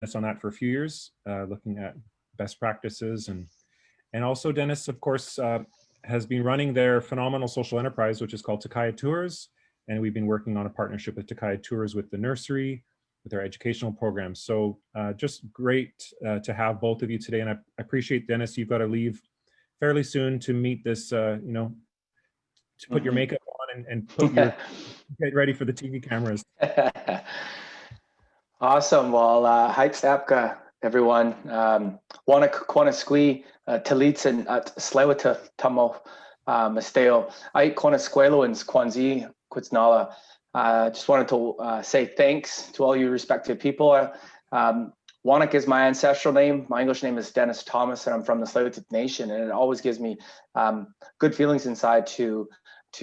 Dennis on that for a few years, looking at best practices. And also Dennis, of course, has been running their phenomenal social enterprise, which is called Takaya Tours. And we've been working on a partnership with Takaya Tours with the Nursery, with our educational programs. So just great to have both of you today. And I appreciate, Dennis, you've got to leave fairly soon to meet this, you know, to put your makeup on and put your, get ready for the TV cameras. Awesome. Well, Heitstapka, everyone. Whonoak-Dennis Talits and Tsleil-Waututh Tamo Masteo. I Whonoak-Squaloans Kwanzi Kwitznala. Just wanted to say thanks to all you respective people. Whonoak is my ancestral name. My English name is Dennis Thomas, and I'm from the Tsleil-Waututh Nation. And it always gives me good feelings inside to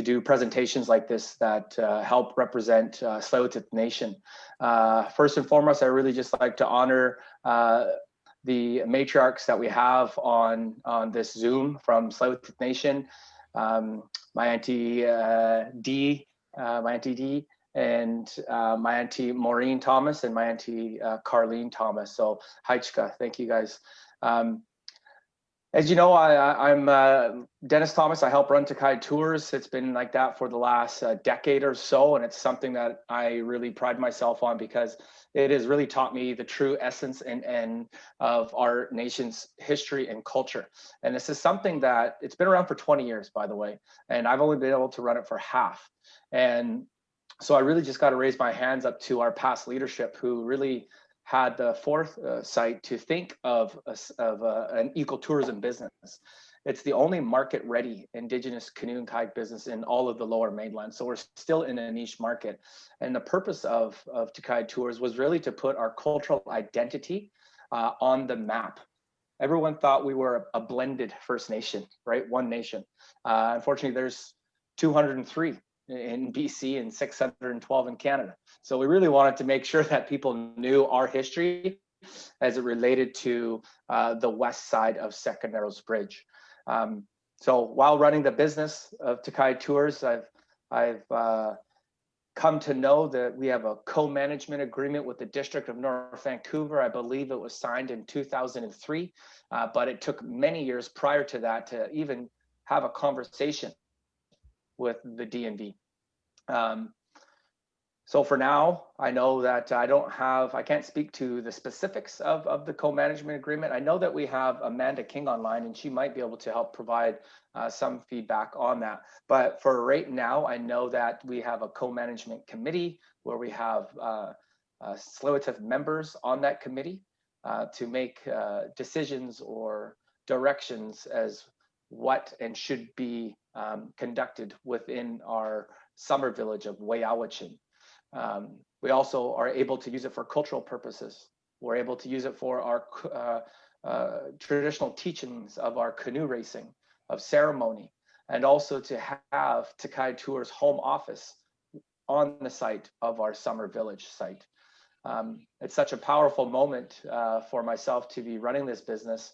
do presentations like this that help represent Tsleil-Waututh Nation. First and foremost, I really just like to honor the matriarchs that we have on this Zoom from Tsleil-Waututh Nation. My Auntie Dee, and my Auntie Maureen Thomas and my Auntie Carlene Thomas. So Heichka, thank you guys. As you know, I'm Dennis Thomas. I help run Takaya Tours. It's been like that for the last decade or so, and it's something that I really pride myself on because it has really taught me the true essence and of our nation's history and culture. And this is something that it's been around for 20 years, by the way, and I've only been able to run it for half. And so I really just got to raise my hands up to our past leadership who really had the foresight to think of an ecotourism business. It's the only market-ready Indigenous canoe and kayak business in all of the Lower Mainland. So we're still in a niche market. And the purpose of Takaya Tours was really to put our cultural identity on the map. Everyone thought we were a blended First Nation, right? One nation. Unfortunately, there's 203 in BC and 612 in Canada. So we really wanted to make sure that people knew our history as it related to the west side of Second Narrows Bridge. So while running the business of Takaya Tours, I've come to know that we have a co-management agreement with the District of North Vancouver. I believe it was signed in 2003, but it took many years prior to that to even have a conversation with the DNV. So for now, I know that I can't speak to the specifics of the co-management agreement. I know that we have Amanda King online and she might be able to help provide some feedback on that. But for right now, I know that we have a co-management committee where we have Tsleil-Waututh members on that committee to make decisions or directions as what and should be conducted within our summer village of Whayawachin. We also are able to use it for cultural purposes. We're able to use it for our traditional teachings of our canoe racing, of ceremony, and also to have Takaya Tours home office on the site of our summer village site. It's such a powerful moment for myself to be running this business.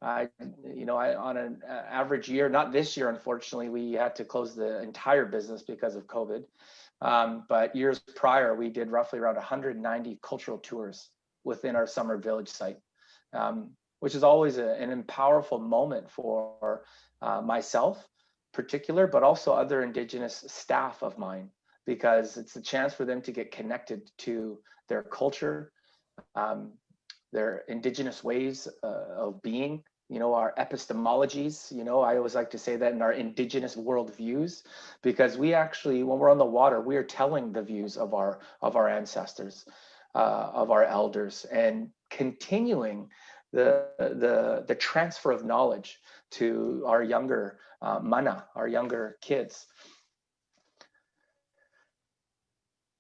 On an average year, not this year, unfortunately, we had to close the entire business because of COVID. But years prior, we did roughly around 190 cultural tours within our summer village site, which is always an powerful moment for myself, particular, but also other Indigenous staff of mine, because it's a chance for them to get connected to their culture, their Indigenous ways of being, our epistemologies, I always like to say that in our Indigenous worldviews, because we actually, when we're on the water, we are telling the views of our ancestors, of our elders, and continuing the transfer of knowledge to our younger mana, our younger kids.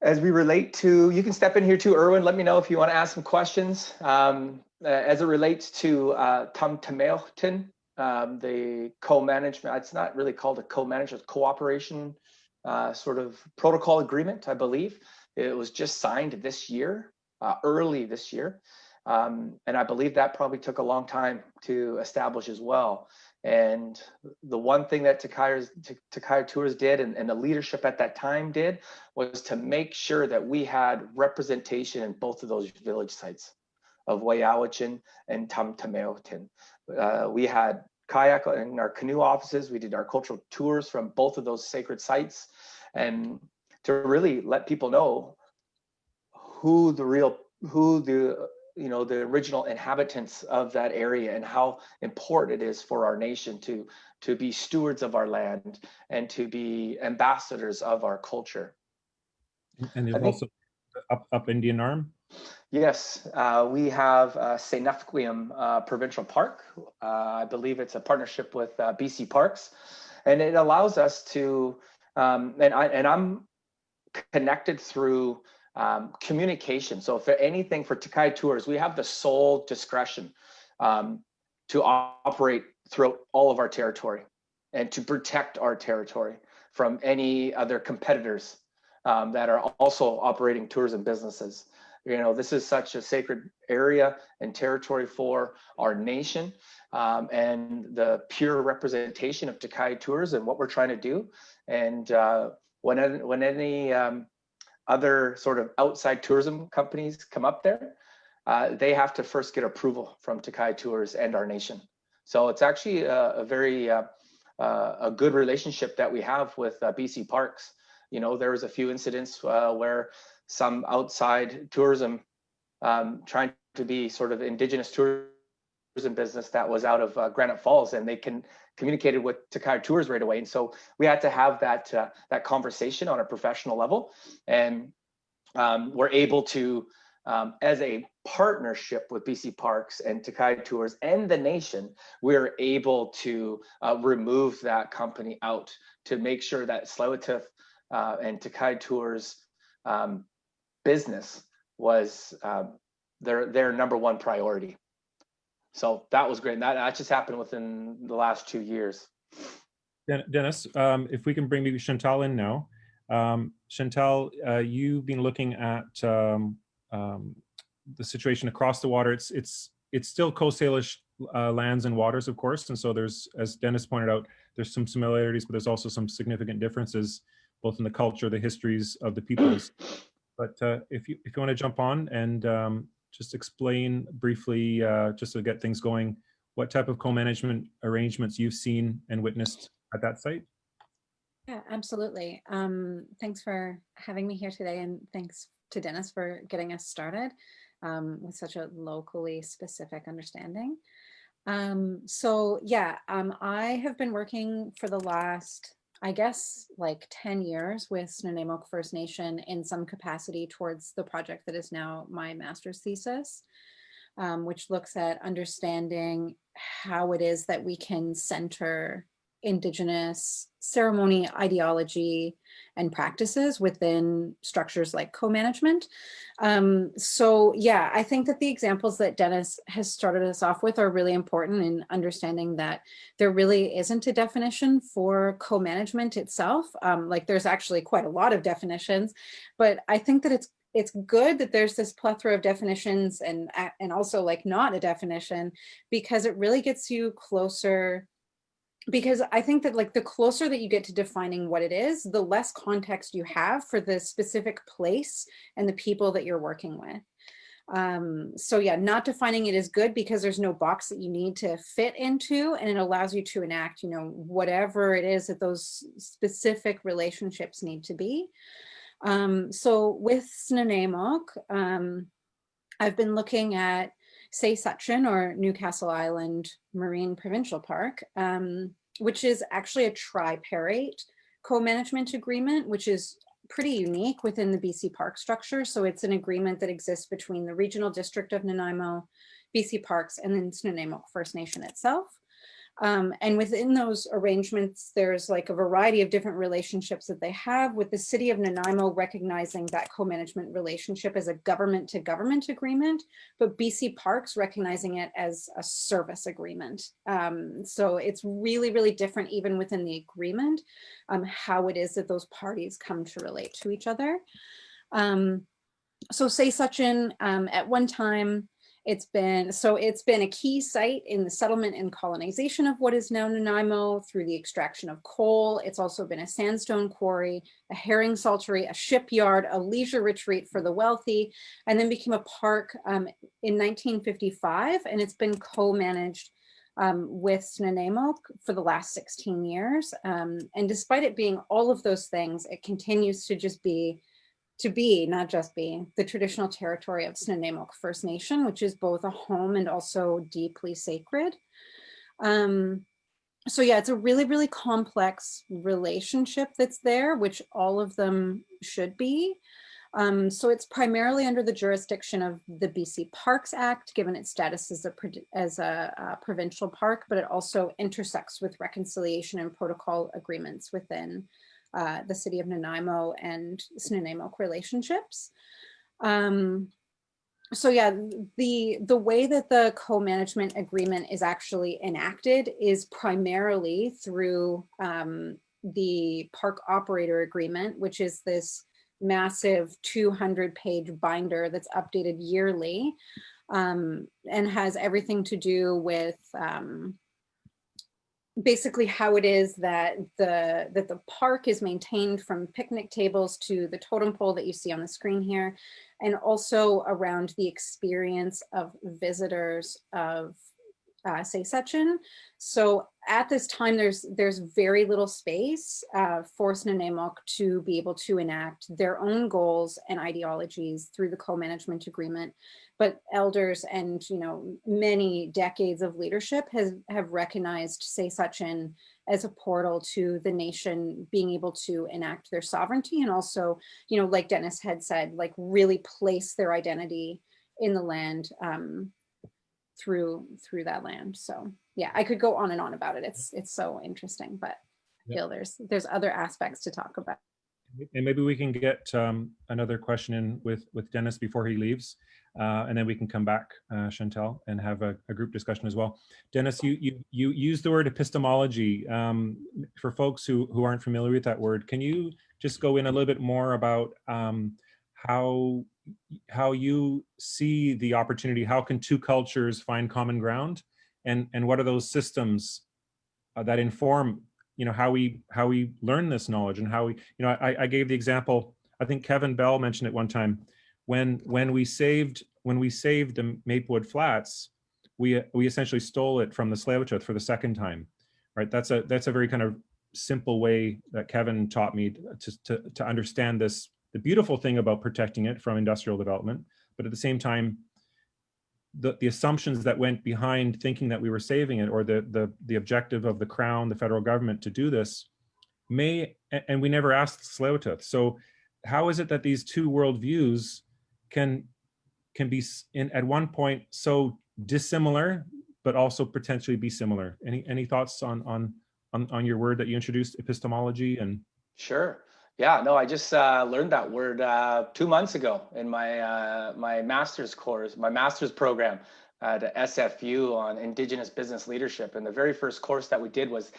As we relate to, you can step in here too, Irwin. Let me know if you want to ask some questions. As it relates to Tum Tamelton, the co-management, it's not really called a co-management, cooperation sort of protocol agreement, I believe. It was just signed this year, early this year. And I believe that probably took a long time to establish as well. And the one thing that Takaya Tours did and the leadership at that time did was to make sure that we had representation in both of those village sites of Wayawachin and Tumtameotin. We had kayak in our canoe offices. We did our cultural tours from both of those sacred sites, and to really let people know who the original inhabitants of that area and how important it is for our nation to be stewards of our land and to be ambassadors of our culture. And there's also up Indian Arm. Yes, we have Senefquium Provincial Park. I believe it's a partnership with BC Parks, and it allows us to, and I'm connected through communication. So if anything for Takai Tours, we have the sole discretion to operate throughout all of our territory and to protect our territory from any other competitors that are also operating tourism businesses. This is such a sacred area and territory for our nation, and the pure representation of Takai Tours and what we're trying to do. And when any other sort of outside tourism companies come up there, they have to first get approval from Takai Tours and our nation. So it's actually a very a good relationship that we have with BC Parks. There was a few incidents where some outside tourism trying to be sort of Indigenous tourism business that was out of Granite Falls, and they communicated with Takai Tours right away. And so we had to have that conversation on a professional level, and we're able to, as a partnership with BC Parks and Takai Tours and the nation, we're able to remove that company out to make sure that Tsleil-Waututh and Takai Tours business was their number one priority. So that was great. That just happened within the last 2 years. Dennis, if we can bring maybe Chantelle in now. Chantelle, you've been looking at the situation across the water. It's still Coast Salish lands and waters, of course. And so there's, as Dennis pointed out, there's some similarities, but there's also some significant differences, both in the culture, the histories of the peoples. But if you want to jump on and just explain briefly, just to get things going, what type of co-management arrangements you've seen and witnessed at that site? Yeah, absolutely. Thanks for having me here today, and thanks to Dennis for getting us started with such a locally specific understanding. I have been working for the last, I guess, like 10 years with Snuneymuxw First Nation in some capacity towards the project that is now my master's thesis, which looks at understanding how it is that we can center Indigenous ceremony, ideology, and practices within structures like co-management. I think that the examples that Dennis has started us off with are really important in understanding that there really isn't a definition for co-management itself. There's actually quite a lot of definitions, but I think that it's good that there's this plethora of definitions and also like not a definition, because it really gets you closer. Because I think that like the closer that you get to defining what it is, the less context you have for the specific place and the people that you're working with. Not defining it is good because there's no box that you need to fit into, and it allows you to enact, whatever it is that those specific relationships need to be. With Snuneymuxw, I've been looking at Tsleil-Waututh or Newcastle Island Marine Provincial Park, which is actually a triparate co-management agreement, which is pretty unique within the BC Park structure. So it's an agreement that exists between the Regional District of Nanaimo, BC Parks, and then Snuneymuxw First Nation itself. And within those arrangements, there's like a variety of different relationships that they have, with the city of Nanaimo recognizing that co-management relationship as a government to government agreement, but BC Parks recognizing it as a service agreement. So it's really, really different even within the agreement, how it is that those parties come to relate to each other. So Tsleil-Waututh at one time, It's been a key site in the settlement and colonization of what is now Nanaimo through the extraction of coal. It's also been a sandstone quarry, a herring saltery, a shipyard, a leisure retreat for the wealthy, and then became a park in 1955. And it's been co-managed with Snuneymuxw for the last 16 years. And despite it being all of those things, it continues to not just be the traditional territory of Snuneymuxw First Nation, which is both a home and also deeply sacred. So yeah, it's a really, really complex relationship that's there, which all of them should be. So it's primarily under the jurisdiction of the BC Parks Act, given its status as a provincial park, but it also intersects with reconciliation and protocol agreements within the city of Nanaimo and Snuneymuxw relationships. So yeah, the way that the co-management agreement is actually enacted is primarily through the park operator agreement, which is this massive 200-page binder that's updated yearly and has everything to do with basically how it is that the park is maintained, from picnic tables to the totem pole that you see on the screen here, and also around the experience of visitors of Tsleil-Waututh. So at this time, there's very little space for Snuneymuxw to be able to enact their own goals and ideologies through the co-management agreement. But elders and many decades of leadership have recognized Tsleil-Waututh as a portal to the nation being able to enact their sovereignty, and also, like Dennis had said, like really place their identity in the land through that land. So yeah, I could go on and on about it. It's so interesting, but I feel there's other aspects to talk about. And maybe we can get another question in with Dennis before he leaves, and then we can come back, Chantelle, and have a group discussion as well. Dennis, you used the word epistemology. For folks who aren't familiar with that word, can you just go in a little bit more about how you see the opportunity? How can two cultures find common ground, and what are those systems that inform how we learn this knowledge, and how we I gave the example, I think Kevin Bell mentioned it one time, when we saved the Maplewood Flats, we essentially stole it from the Tsleil-Waututh for the second time, right? That's a very kind of simple way that Kevin taught me to understand this, the beautiful thing about protecting it from industrial development, but at the same time, the assumptions that went behind thinking that we were saving it, or the objective of the Crown, the federal government, to do this, and we never asked Tsleil-Waututh. So how is it that these two worldviews can be at one point so dissimilar, but also potentially be similar? Any thoughts on your word that you introduced, epistemology? And Sure. Yeah, no, I just learned that word 2 months ago in my master's course, my master's program at SFU on Indigenous business leadership. And the very first course that we did was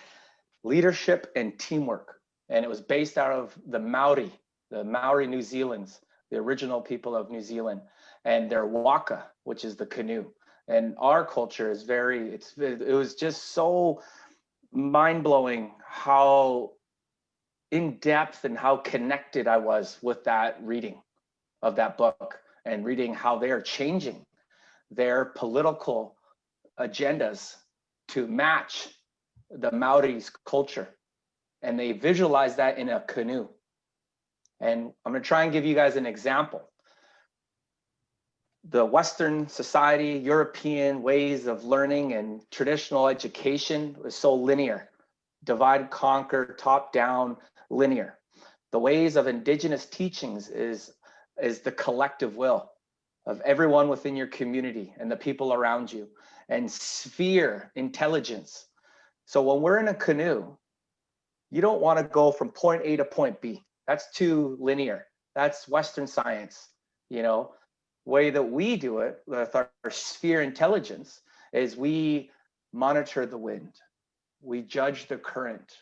leadership and teamwork. And it was based out of the Maori New Zealand's, the original people of New Zealand, and their waka, which is the canoe. And our culture is it was just so mind-blowing how in depth and how connected I was with that reading of that book, and reading how they are changing their political agendas to match the Maori's culture. And they visualize that in a canoe. And I'm going to try and give you guys an example. The Western society, European ways of learning and traditional education was so linear, divide, conquer, top down, linear. The ways of Indigenous teachings is the collective will of everyone within your community and the people around you, and sphere intelligence. So when we're in a canoe, you don't want to go from point A to point B. That's too linear. That's Western science. Way that we do it with our sphere intelligence is we monitor the wind, we judge the current,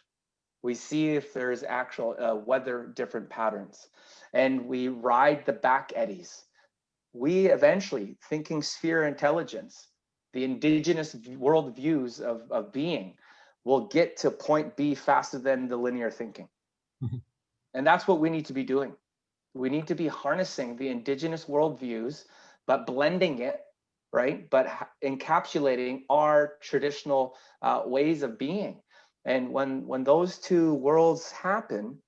we see if there's actual weather different patterns, and we ride the back eddies. we eventually, thinking sphere intelligence, the indigenous world views of being, will get to point B faster than the linear thinking. Mhm. And that's what we need to be doing. We need to be harnessing the indigenous worldviews, but blending it, right? But encapsulating our traditional ways of being. And when those two worlds happen,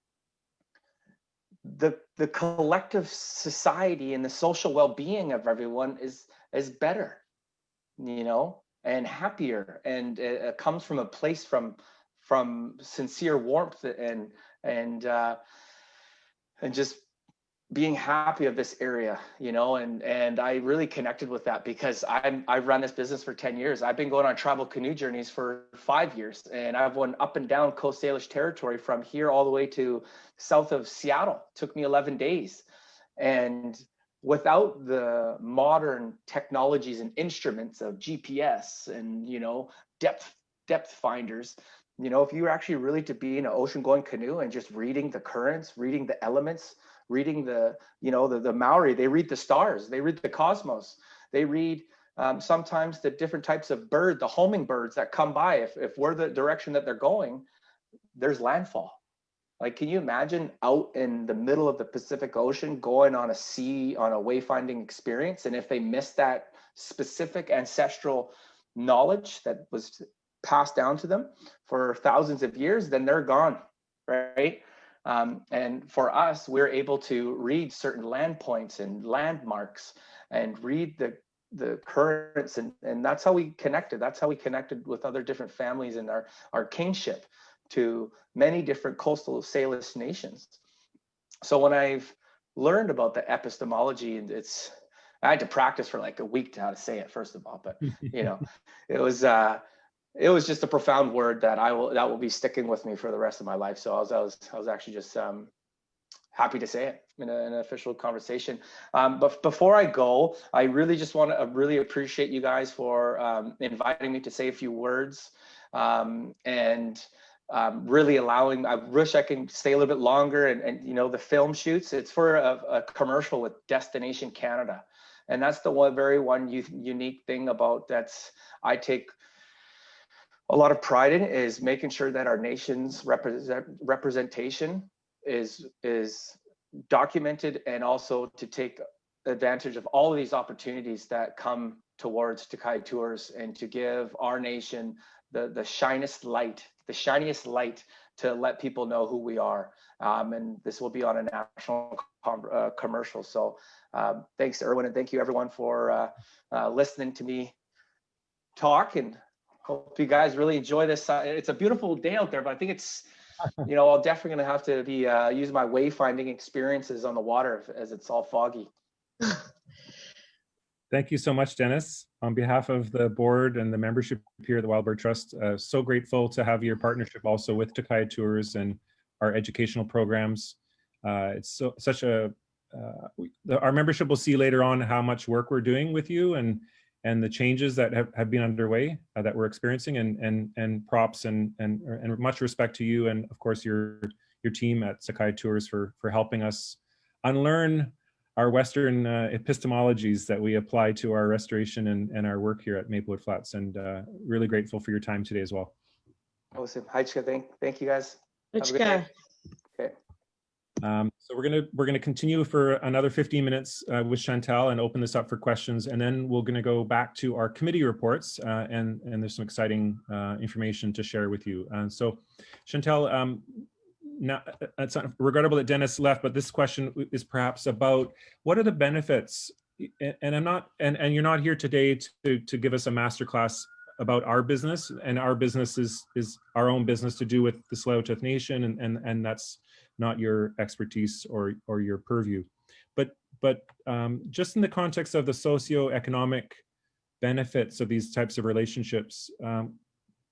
the collective society and the social well-being of everyone is better, you know, and happier, and it comes from a place from sincere warmth and just being happy of this area, you know, and I really connected with that because I've run this business for 10 years. I've been going on tribal canoe journeys for 5 years, and I've went up and down Coast Salish territory from here all the way to south of Seattle. It took me 11 days. And without the modern technologies and instruments of GPS and, you know, depth finders, you know, if you were actually really to be in an ocean going canoe and just reading the currents, reading the elements, reading the, you know, the Maori, they read the stars, they read the cosmos, they read sometimes the different types of bird, the homing birds that come by. If we're the direction that they're going, there's landfall. Like, can you imagine out in the middle of the Pacific Ocean going on a wayfinding experience? And if they miss that specific ancestral knowledge that was passed down to them for thousands of years, then they're gone, right? And for us, we're able to read certain land points and landmarks and read the currents, and that's how we connected. That's how we connected with other different families and our kinship to many different coastal Salish nations. So when I've learned about the epistemology, and I had to practice for like a week to how to say it, first of all, but you know, it was just a profound word that will be sticking with me for the rest of my life. So I was actually just happy to say it in an official conversation. But before I go, I really just want to really appreciate you guys for inviting me to say a few words, and really allowing. I wish I can stay a little bit longer. And you know, the film shoots, it's for a commercial with Destination Canada, and that's the one unique thing about I take a lot of pride in, is making sure that our nation's representation is documented, and also to take advantage of all of these opportunities that come towards Takai Tours, and to give our nation the shiniest light to let people know who we are. And this will be on a national commercial. So thanks, Irwin, and thank you everyone for listening to me talk, and hope you guys really enjoy this. It's a beautiful day out there, but I think it's, you know, I'm definitely going to have to be use my wayfinding experiences on the water as it's all foggy. Thank you so much, Dennis. On behalf of the board and the membership here at the Wild Bird Trust, so grateful to have your partnership also with Takai Tours and our educational programs. It's such a, our membership will see later on how much work we're doing with you, and the changes that have been underway that we're experiencing, and props and much respect to you, and of course your team at Takai Tours for helping us unlearn our Western epistemologies that we apply to our restoration and our work here at Maplewood Flats, and really grateful for your time today as well. Awesome. Hi, Chika. Thank you guys. Okay. So we're gonna continue for another 15 minutes with Chantelle and open this up for questions, and then we're gonna go back to our committee reports, and there's some exciting information to share with you. So Chantelle, now it's regrettable that Dennis left, but this question is perhaps about what are the benefits, and I'm not, and you're not here today to give us a masterclass about our business, and our business is our own business to do with the Tsleil-Waututh Nation, and that's not your expertise or your purview, but just in the context of the socioeconomic benefits of these types of relationships,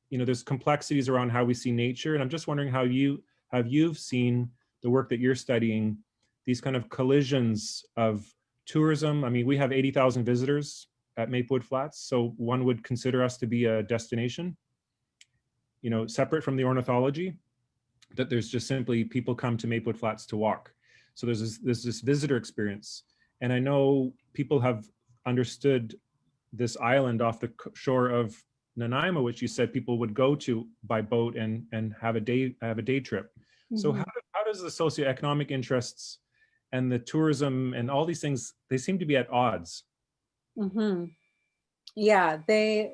you know, there's complexities around how we see nature, and I'm just wondering how you've seen the work that you're studying, these kind of collisions of tourism. I mean, we have 80,000 visitors at Maplewood Flats, so one would consider us to be a destination, you know, separate from the ornithology, that there's just simply people come to Maplewood Flats to walk. So there's this visitor experience, And I know people have understood this island off the shore of Nanaimo, which you said people would go to by boat and have a day trip. So how does the socioeconomic interests and the tourism and all these things, they seem to be at odds? Yeah, they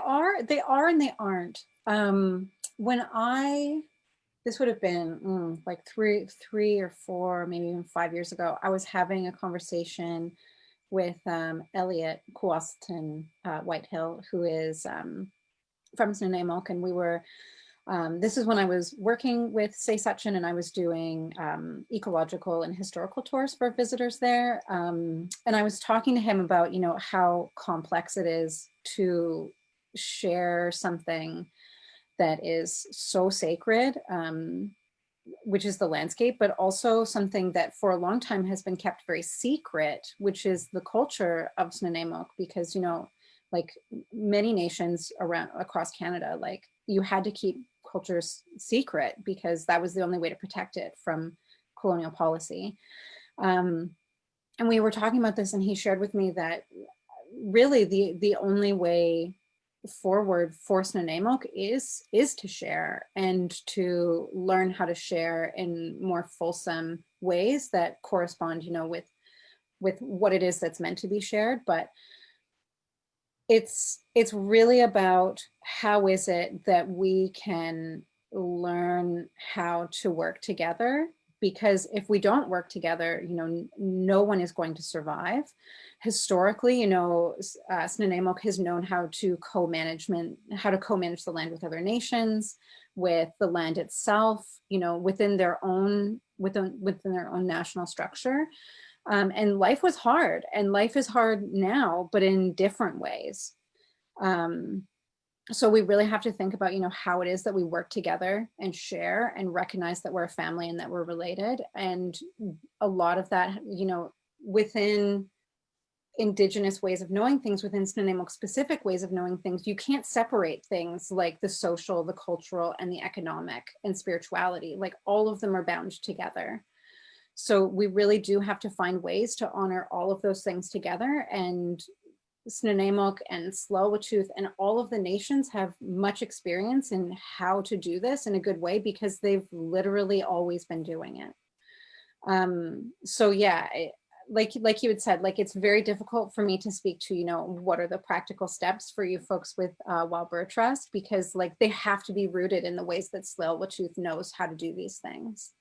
are and they aren't. This would have been like three or four, maybe even 5 years ago, I was having a conversation with Elliot Kowalston Whitehill, who is from Snuneymuxw, and we were, this is when I was working with Say Sutchin, and I was doing ecological and historical tours for visitors there. And I was talking to him about, you know, how complex it is to share something that is so sacred, which is the landscape, but also something that for a long time has been kept very secret, which is the culture of Snuneymuxw, because, you know, like many nations across Canada, like you had to keep cultures secret because that was the only way to protect it from colonial policy. And we were talking about this, and he shared with me that really the only way forward for Snuneymuxw is to share and to learn how to share in more fulsome ways that correspond, you know, with what it is that's meant to be shared. But it's really about how is it that we can learn how to work together, because if we don't work together, you know, no one is going to survive. Historically, you know, Snuneymuxw has known how to co-manage the land with other nations, with the land itself, you know, within their own national structure. And life was hard, and life is hard now, but in different ways. So we really have to think about, you know, how it is that we work together and share and recognize that we're a family and that we're related. And a lot of that, you know, within Indigenous ways of knowing things, within Snuneymuxw specific ways of knowing things, you can't separate things like the social, the cultural, and the economic and spirituality. Like all of them are bound together. So we really do have to find ways to honor all of those things together. And Snuneymuxw and Tsleil-Waututh and all of the nations have much experience in how to do this in a good way, because they've literally always been doing it. So yeah, like you had said, like it's very difficult for me to speak to, you know, what are the practical steps for you folks with Wild Bird Trust, because like they have to be rooted in the ways that Tsleil-Waututh knows how to do these things.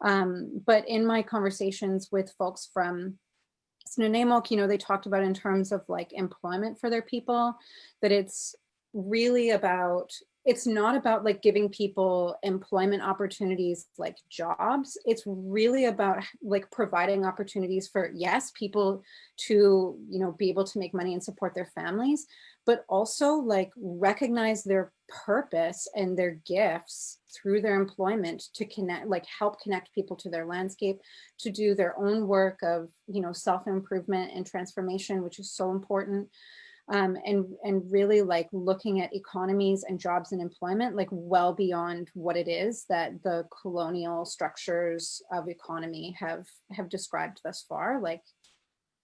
But in my conversations with folks from Snuneymuxw, you know, they talked about in terms of like employment for their people, that it's really about, it's not about like giving people employment opportunities like jobs. It's really about like providing opportunities for, yes, people to, you know, be able to make money and support their families, but also like recognize their purpose and their gifts through their employment to connect, like help connect people to their landscape, to do their own work of, you know, self-improvement and transformation, which is so important. And really like looking at economies and jobs and employment, like well beyond what it is that the colonial structures of economy have described thus far. Like,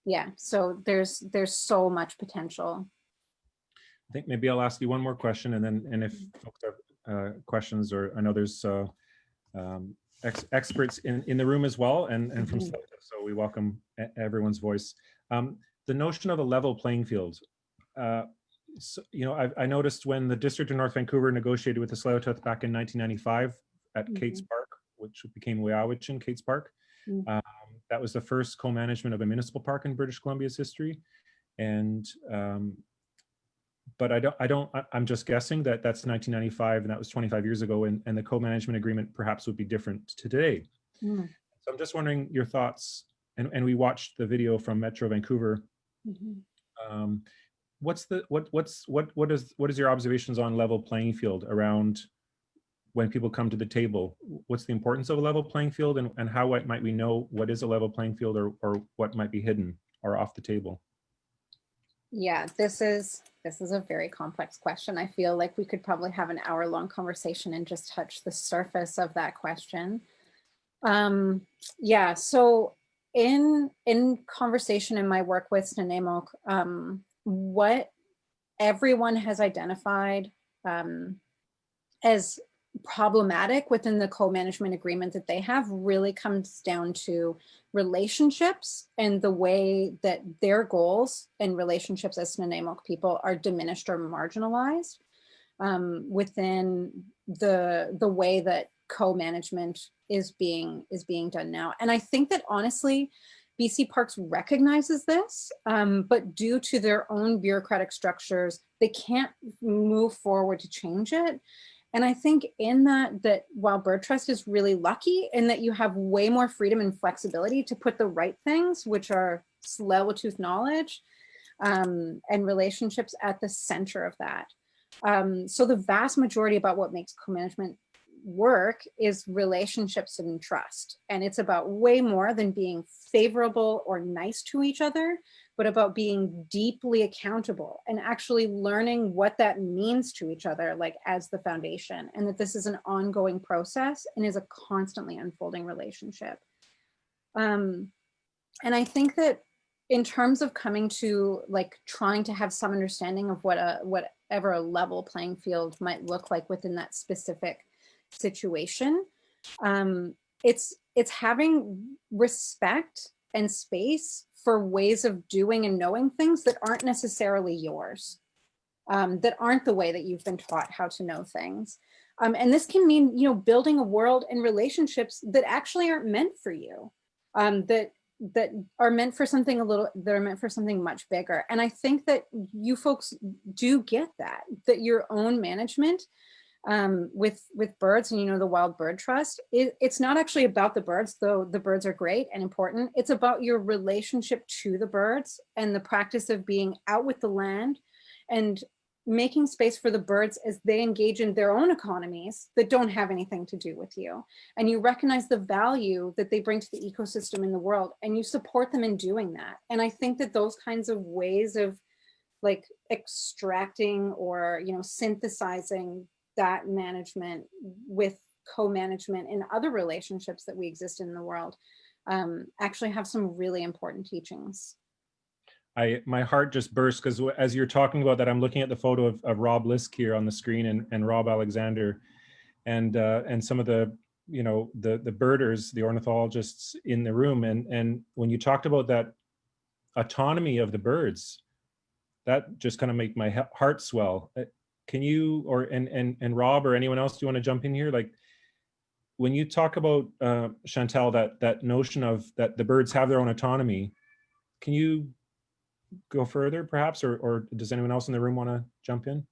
yeah, so there's so much potential. I think maybe I'll ask you one more question, and if folks have questions, or I know there's experts in the room as well, and from Tsleil-Waututh, so we welcome everyone's voice. The notion of a level playing field. So, you know, I noticed when the District of North Vancouver negotiated with the Tsleil-Waututh back in 1995 at Kate's Park, which became Weowichin Kate's Park. That was the first co-management of a municipal park in British Columbia's history. And but I'm just guessing that that's 1995, and that was 25 years ago, and the co-management agreement perhaps would be different today. So I'm just wondering your thoughts, and we watched the video from Metro Vancouver. What is your observations on level playing field around when people come to the table? What's the importance of a level playing field, and how might we know what is a level playing field, or what might be hidden or off the table? Yeah, this is a very complex question. I feel like we could probably have an hour-long conversation and just touch the surface of that question. Yeah, so in conversation in my work with Snuneymuxw, what everyone has identified as problematic within the co-management agreement that they have really comes down to relationships and the way that their goals and relationships as Snuneymuxw people are diminished or marginalized within the way that co-management is being done now. And I think that honestly, BC Parks recognizes this, but due to their own bureaucratic structures, they can't move forward to change it. And I think in that Wild Bird Trust is really lucky in that you have way more freedom and flexibility to put the right things, which are Tsleil-Waututh knowledge and relationships at the center of that. So the vast majority about what makes co-management work is relationships and trust. And it's about way more than being favorable or nice to each other, but about being deeply accountable and actually learning what that means to each other, like as the foundation, and that this is an ongoing process and is a constantly unfolding relationship. And I think that in terms of coming to like trying to have some understanding of whatever a level playing field might look like within that specific situation, it's having respect and space for ways of doing and knowing things that aren't necessarily yours, that aren't the way that you've been taught how to know things. And this can mean, you know, building a world and relationships that actually aren't meant for you, that are meant for something that are meant for something much bigger. And I think that you folks do get that your own management with birds and, you know, the Wild Bird Trust, it's not actually about the birds, though the birds are great and important. It's about your relationship to the birds and the practice of being out with the land and making space for the birds as they engage in their own economies that don't have anything to do with you. And you recognize the value that they bring to the ecosystem in the world, and you support them in doing that. And I think that those kinds of ways of like extracting or, you know, synthesizing that management with co-management in other relationships that we exist in the world actually have some really important teachings. My heart just burst because as you're talking about that, I'm looking at the photo of Rob Lisk here on the screen and Rob Alexander and some of the, you know, the birders, the ornithologists in the room. And when you talked about that autonomy of the birds, that just kind of made my heart swell. Can you, or and Rob or anyone else, do you want to jump in here? Like when you talk about Chantelle, that notion of that the birds have their own autonomy, can you go further perhaps, or does anyone else in the room want to jump in?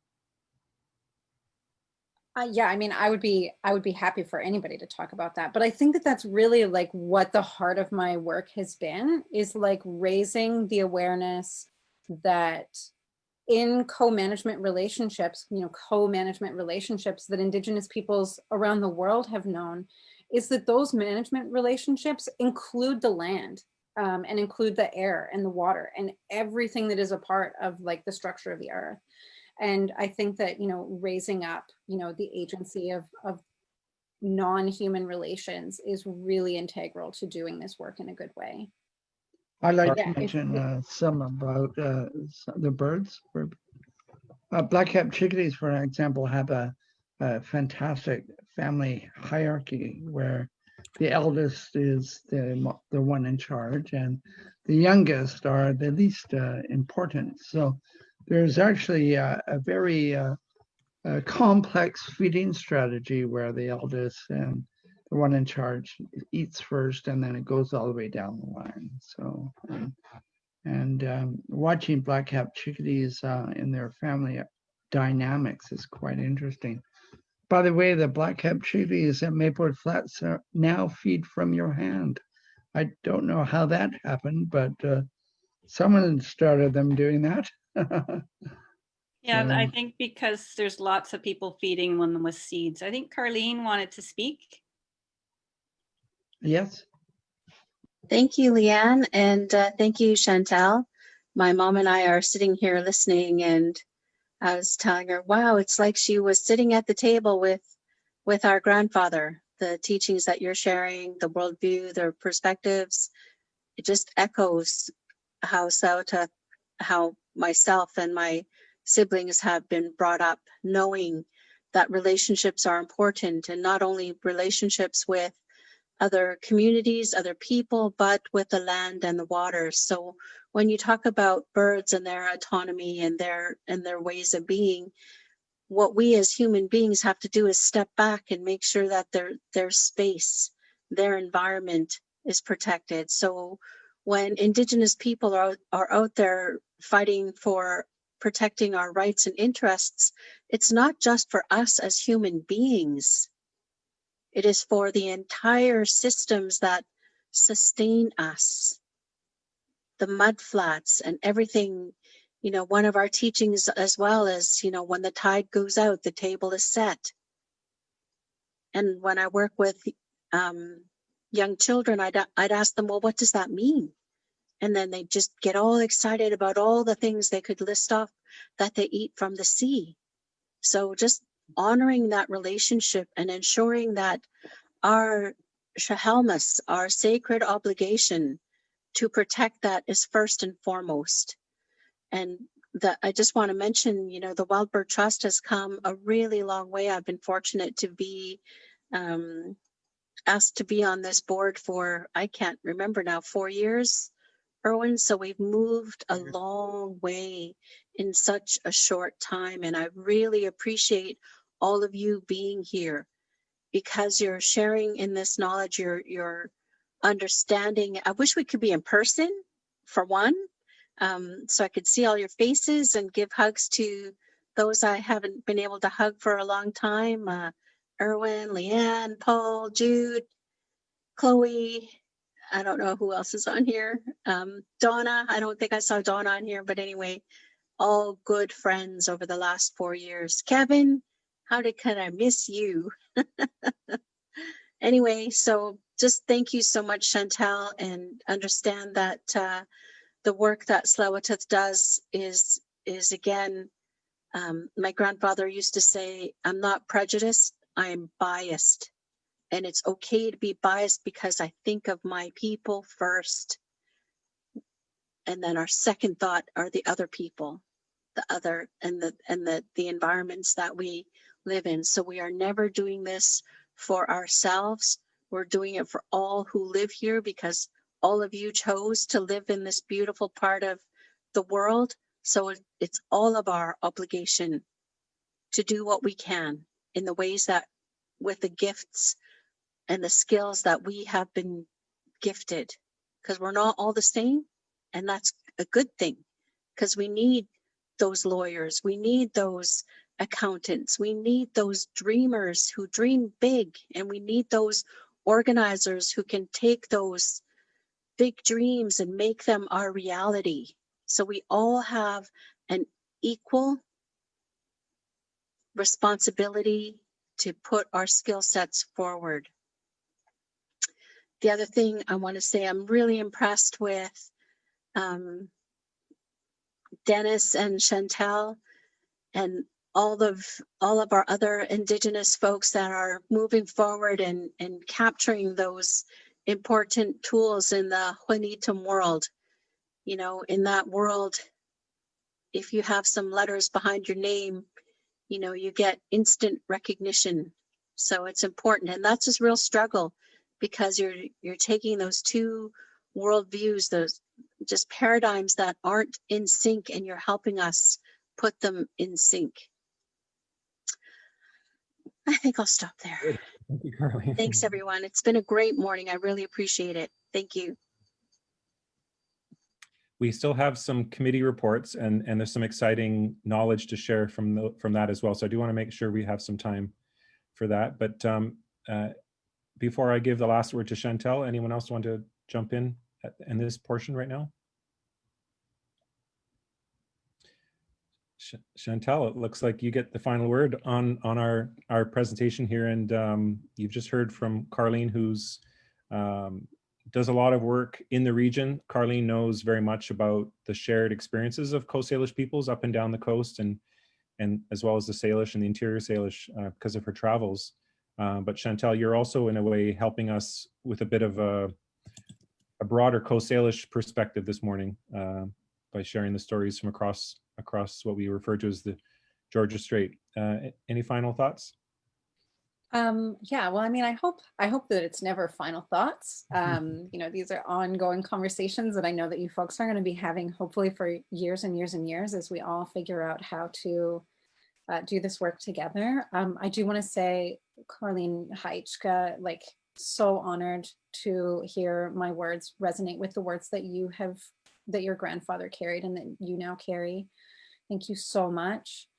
Yeah, I mean, I would be happy for anybody to talk about that, but I think that that's really like what the heart of my work has been, is like raising the awareness that in co-management relationships, you know, co-management relationships that Indigenous peoples around the world have known, is that those management relationships include the land and include the air and the water and everything that is a part of like the structure of the earth. And I think that, you know, raising up, you know, the agency of non-human relations is really integral to doing this work in a good way. I'd like to mention some about the birds. Black-capped chickadees, for example, have a fantastic family hierarchy where the eldest is the one in charge and the youngest are the least important. So there's actually a very complex feeding strategy where the eldest and the one in charge eats first, and then it goes all the way down the line. So, watching black-capped chickadees in their family dynamics is quite interesting. By the way, the black-capped chickadees at Mayport Flats now feed from your hand. I don't know how that happened, but someone started them doing that. Yeah, I think because there's lots of people feeding them with seeds. I think Carlene wanted to speak. Yes. Thank you, Leanne, and thank you, Chantelle. My mom and I are sitting here listening, and I was telling her, wow, it's like she was sitting at the table with our grandfather. The teachings that you're sharing, the worldview, their perspectives, it just echoes how Tsleil-Waututh, how myself and my siblings have been brought up knowing that relationships are important, and not only relationships with other communities, other people, but with the land and the water. So when you talk about birds and their autonomy and their ways of being, what we as human beings have to do is step back and make sure that their space, their environment is protected. So when Indigenous people are out there fighting for protecting our rights and interests, it's not just for us as human beings. It is for the entire systems that sustain us. The mudflats and everything, you know, one of our teachings as well is, you know, when the tide goes out, the table is set. And when I work with young children, I'd ask them, well, what does that mean? And then they just get all excited about all the things they could list off that they eat from the sea. So just honoring that relationship and ensuring that our shahelmas, our sacred obligation to protect that is first and foremost. And I just want to mention, you know, the Wild Bird Trust has come a really long way. I've been fortunate to be asked to be on this board for, I can't remember now, 4 years, Irwin. So we've moved a long way in such a short time. And I really appreciate all of you being here, because you're sharing in this knowledge, you're understanding. I wish we could be in person, for one, so I could see all your faces and give hugs to those I haven't been able to hug for a long time. Irwin, Leanne, Paul, Jude, Chloe. I don't know who else is on here. Donna, I don't think I saw Donna on here, but anyway, all good friends over the last 4 years. Kevin, can I miss you? Anyway, so just thank you so much, Chantelle, and understand that the work that Tsleil-Waututh does is again, my grandfather used to say, I'm not prejudiced, I am biased. And it's okay to be biased because I think of my people first. And then our second thought are the other people, the other and the environments that we live in. So we are never doing this for ourselves. We're doing it for all who live here, because all of you chose to live in this beautiful part of the world. So it's all of our obligation to do what we can in the ways that, with the gifts and the skills that we have been gifted, because we're not all the same. And that's a good thing, because we need those lawyers, we need those accountants, we need those dreamers who dream big, and we need those organizers who can take those big dreams and make them our reality. So we all have an equal responsibility to put our skill sets forward. The other thing I want to say, I'm really impressed with Dennis and Chantelle and all of our other Indigenous folks that are moving forward and capturing those important tools in the Whonoak-Dennis world. You know, in that world, if you have some letters behind your name, you know, you get instant recognition. So it's important, and that's a real struggle, because you're taking those two worldviews, those just paradigms that aren't in sync, and you're helping us put them in sync. I think I'll stop there. Good. Thank you, Carly. Thanks, everyone. It's been a great morning. I really appreciate it. Thank you. We still have some committee reports, and there's some exciting knowledge to share from that as well. So I do want to make sure we have some time for that. But before I give the last word to Chantelle, anyone else want to jump in this portion right now? Chantelle, it looks like you get the final word on our presentation here, and you've just heard from Carleen, who's does a lot of work in the region. Carleen knows very much about the shared experiences of Coast Salish peoples up and down the coast, and as well as the Salish and the interior Salish because of her travels. But Chantelle, you're also in a way helping us with a bit of a a broader Coast Salish perspective this morning by sharing the stories from across what we refer to as the Georgia Strait. Any final thoughts? Yeah, well, I mean, I hope that it's never final thoughts. You know, these are ongoing conversations that I know that you folks are going to be having hopefully for years and years and years as we all figure out how to do this work together. I do want to say, Carleen Haichka, like, so honored to hear my words resonate with the words that that your grandfather carried and that you now carry. Thank you so much.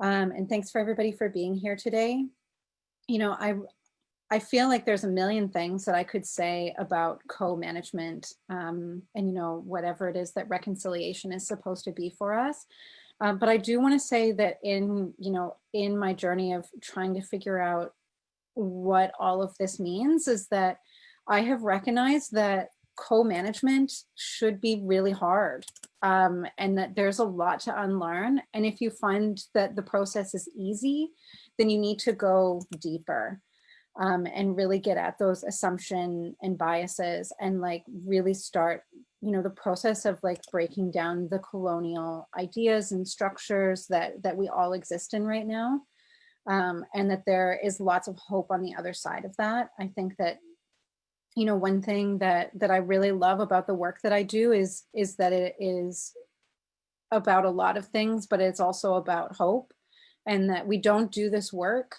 And thanks for everybody for being here today. You know, I feel like there's a million things that I could say about co-management and, you know, whatever it is that reconciliation is supposed to be for us. But I do want to say that in my journey of trying to figure out what all of this means is that I have recognized that co-management should be really hard and that there's a lot to unlearn. And if you find that the process is easy, then you need to go deeper and really get at those assumptions and biases and like really start, you know, the process of like breaking down the colonial ideas and structures that we all exist in right now. And that there is lots of hope on the other side of that. I think that, you know, one thing that I really love about the work that I do is that it is about a lot of things, but it's also about hope, and that we don't do this work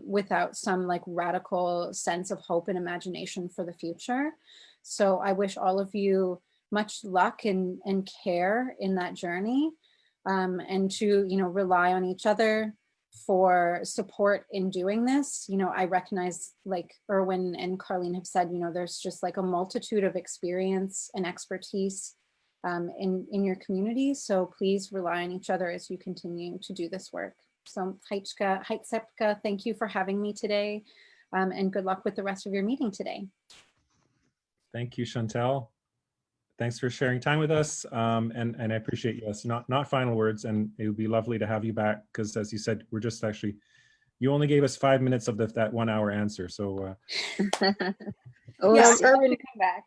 without some like radical sense of hope and imagination for the future. So I wish all of you much luck and care in that journey, and to, you know, rely on each other for support in doing this. You know, I recognize, like Irwin and Carleen have said, you know, there's just like a multitude of experience and expertise in your community. So please rely on each other as you continue to do this work. So Heitsepka, thank you for having me today, and good luck with the rest of your meeting today. Thank you, Chantelle. Thanks for sharing time with us, and I appreciate you. Yes, not final words, and it would be lovely to have you back, because as you said, we're just actually, you only gave us 5 minutes of that 1 hour answer. So Oh, Yeah, so- Irwin, come back.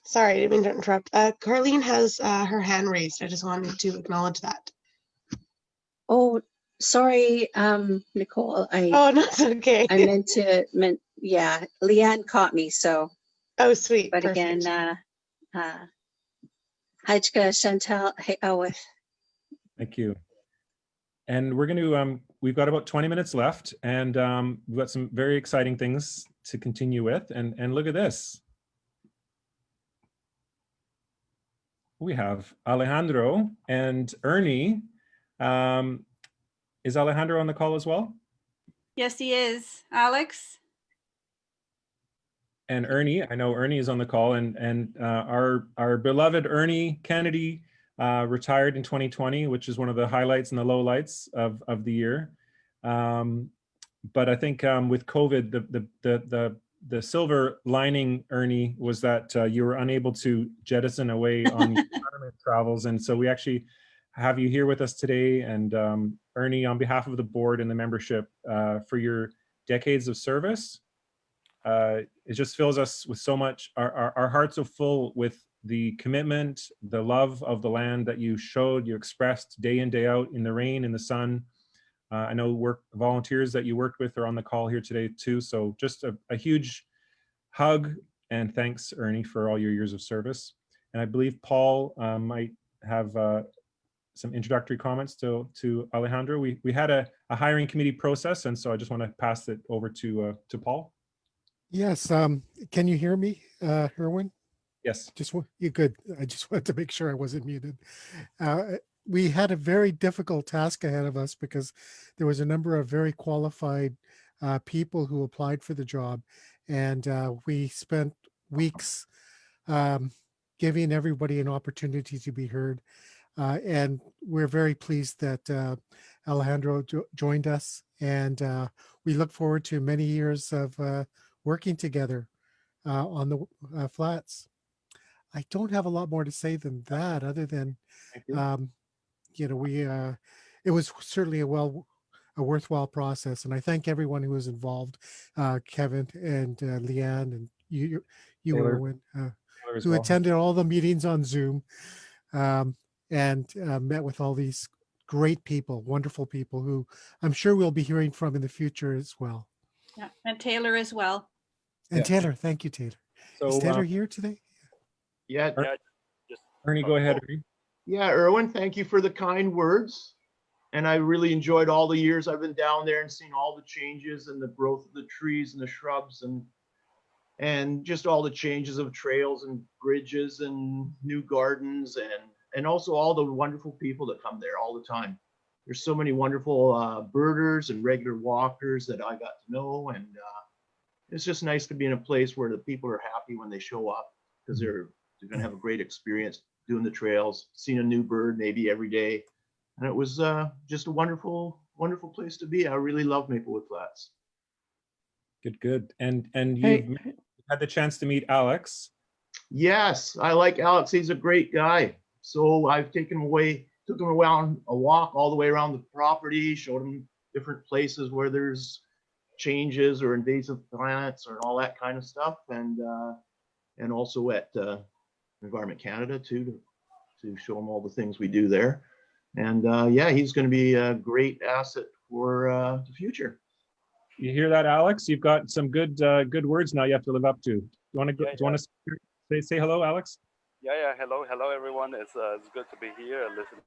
Sorry, I didn't mean to interrupt. Carleen has her hand raised. I just wanted to acknowledge that. oh, sorry, Nicole. Oh, no, it's okay. I yeah, Leanne caught me. So, Oh, sweet. but Perfect. again, Haichka, Chantelle, hey, thank you. And we're going to, we've got about 20 minutes left, and we've got some very exciting things to continue with. And look at this. We have Alejandro and Ernie. Is Alejandro on the call as well? Yes, he is. Alex? And Ernie, I know Ernie is on the call, and our beloved Ernie Kennedy retired in 2020, which is one of the highlights and the lowlights of the year. But I think with COVID, the silver lining, Ernie, was that you were unable to jettison away on your tournament travels, and so we actually have you here with us today. And Ernie, on behalf of the board and the membership, for your decades of service. It just fills us with so much, our hearts are full with the commitment, the love of the land that you showed, you expressed day in, day out, in the rain, in the sun. I know volunteers that you worked with are on the call here today too. So just a huge hug and thanks, Ernie, for all your years of service. And I believe Paul might have some introductory comments to Alejandro. We had a hiring committee process, and so I just want to pass it over to Paul. Yes. Can you hear me, Irwin? Yes. You good. I just wanted to make sure I wasn't muted. We had a very difficult task ahead of us because there was a number of very qualified people who applied for the job, and we spent weeks giving everybody an opportunity to be heard. And we're very pleased that Alejandro joined us, and we look forward to many years of working together on the flats. I don't have a lot more to say than that, other than, you know, it was certainly a worthwhile process, and I thank everyone who was involved, Kevin and Leanne and you, Taylor. Irwin, Taylor as who well. attended all the meetings on Zoom, and met with all these great people, wonderful people who I'm sure we'll be hearing from in the future as well. Yeah, and Taylor as well. And Yeah. Taylor, thank you, Taylor. So Is Taylor here today? Yeah, Ernie, go ahead. Ernie. yeah, Irwin, thank you for the kind words. And I really enjoyed all the years I've been down there and seen all the changes and the growth of the trees and the shrubs and just all the changes of trails and bridges and new gardens and also all the wonderful people that come there all the time. There's so many wonderful birders and regular walkers that I got to know, and it's just nice to be in a place where the people are happy when they show up because they're going to have a great experience doing the trails, seeing a new bird maybe every day. And it was just a wonderful, wonderful place to be. I really love Maplewood Flats. Good. And Hey, you've had the chance to meet Alex. Yes, I like Alex. He's a great guy. So I've took him around a walk all the way around the property, showed him different places where there's changes or invasive plants or all that kind of stuff. And also at Environment Canada too, to show him all the things we do there. And yeah, he's going to be a great asset for the future. You hear that, Alex? You've got some good words now you have to live up to. You want to go? Yeah, Do you want to say hello, Alex? Yeah. Hello, everyone. It's good to be here and listen.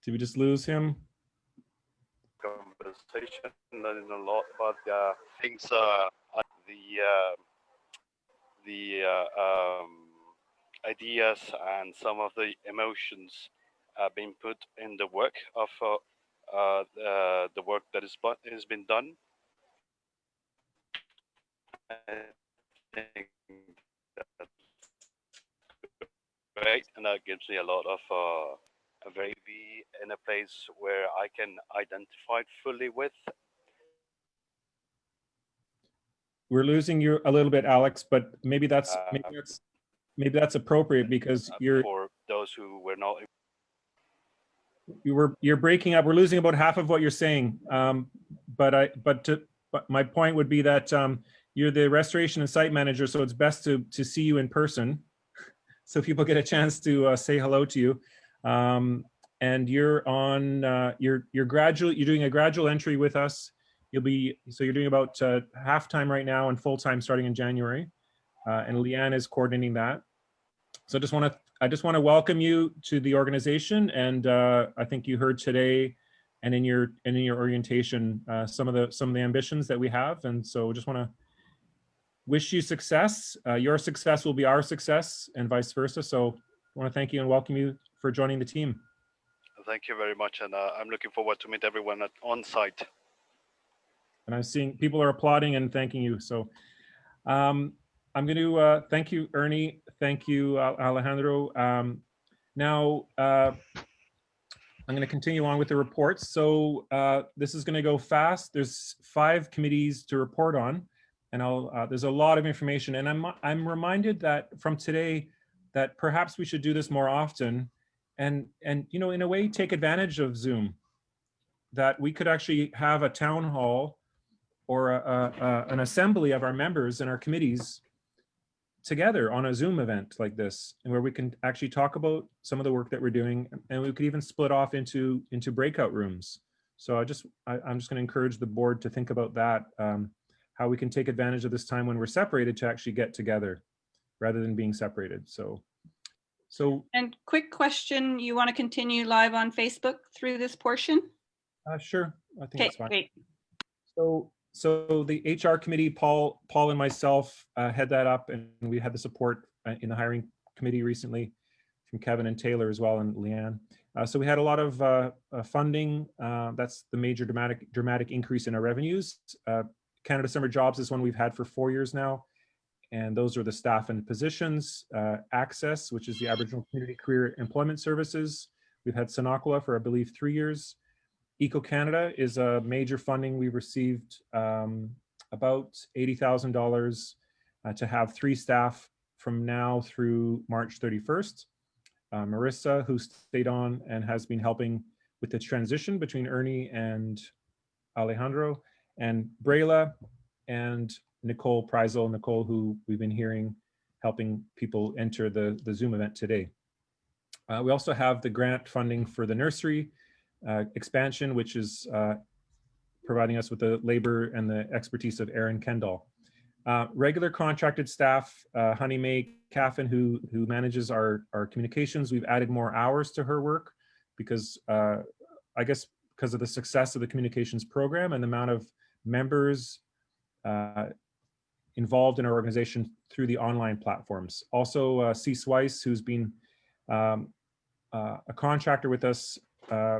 Did we just lose him? Conversation, learning a lot about things, the ideas and some of the emotions being put in the work of the work that has been done. I think that's great, and that gives me a lot of be in a place where I can identify fully with. We're losing you a little bit, Alex, but maybe that's appropriate because you're for those who were not. You're breaking up. We're losing about half of what you're saying. But my point would be that you're the restoration and site manager, so it's best to see you in person, so people get a chance to say hello to you. And you're on you're doing a gradual entry with us. You're doing about half time right now and full time starting in January, and Leanne is coordinating that. So I just want to welcome you to the organization, and I think you heard today and in your orientation some of the ambitions that we have, and so just want to wish you success. Your success will be our success, and vice versa. So I want to thank you and welcome you for joining the team. Thank you very much, and I'm looking forward to meet everyone on site. And I'm seeing people are applauding and thanking you. So I'm going to thank you, Ernie. Thank you, Alejandro. Now I'm going to continue on with the reports. So this is going to go fast. There's 5 committees to report on, and there's a lot of information. And I'm reminded that from today that perhaps we should do this more often, and you know, in a way, take advantage of Zoom. That we could actually have a town hall or an assembly of our members and our committees together on a Zoom event like this, and where we can actually talk about some of the work that we're doing, and we could even split off into breakout rooms. So I'm just going to encourage the board to think about that, how we can take advantage of this time when we're separated to actually get together rather than being separated. So and quick question, you want to continue live on Facebook through this portion? Sure, I think that's fine. Great. So the HR committee, Paul and myself head that up, and we had the support in the hiring committee recently from Kevin and Taylor as well, and Leanne. So we had a lot of funding. That's the major dramatic increase in our revenues. Canada Summer Jobs is one we've had for 4 years now, and those are the staff and positions. Access, which is the Aboriginal Community Career Employment Services. We've had Sinakula for, I believe, 3 years. Eco Canada is a major funding. We received about $80,000 to have 3 staff from now through March 31st. Marissa, who stayed on and has been helping with the transition between Ernie and Alejandro, and Brayla, and Nicole Preisel, Nicole, who we've been hearing, helping people enter the Zoom event today. We also have the grant funding for the nursery expansion, which is providing us with the labor and the expertise of Erin Kendall. Regular contracted staff, Honey May Caffin, who manages our communications, we've added more hours to her work because I guess because of the success of the communications program and the amount of members involved in our organization through the online platforms. Also, C. Swice, who's been a contractor with us,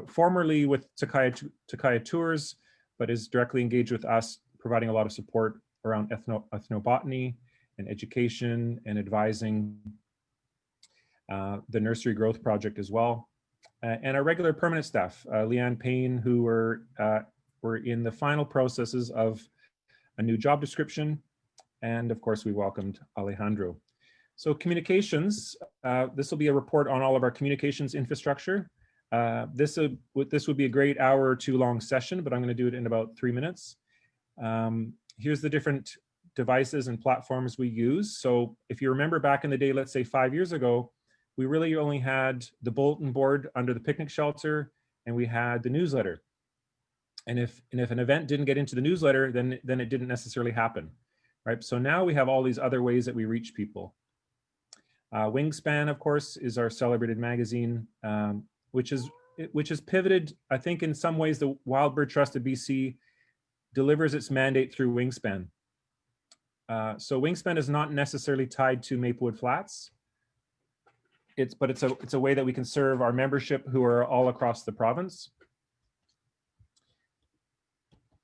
formerly with Tsleil-Waututh Tours, but is directly engaged with us, providing a lot of support around ethnobotany and education and advising the nursery growth project as well. And our regular permanent staff, Leanne Payne, who were in the final processes of a new job description. And of course, we welcomed Alejandro. So communications, this will be a report on all of our communications infrastructure. This would be a great hour or two long session, but I'm going to do it in about 3 minutes. Here's the different devices and platforms we use. So if you remember back in the day, let's say 5 years ago, we really only had the bulletin board under the picnic shelter, and we had the newsletter. And if an event didn't get into the newsletter, then it didn't necessarily happen, right? So now we have all these other ways that we reach people. Wingspan, of course, is our celebrated magazine, which is pivoted. I think in some ways the Wild Bird Trust of BC delivers its mandate through Wingspan. So Wingspan is not necessarily tied to Maplewood Flats. But it's a way that we can serve our membership who are all across the province.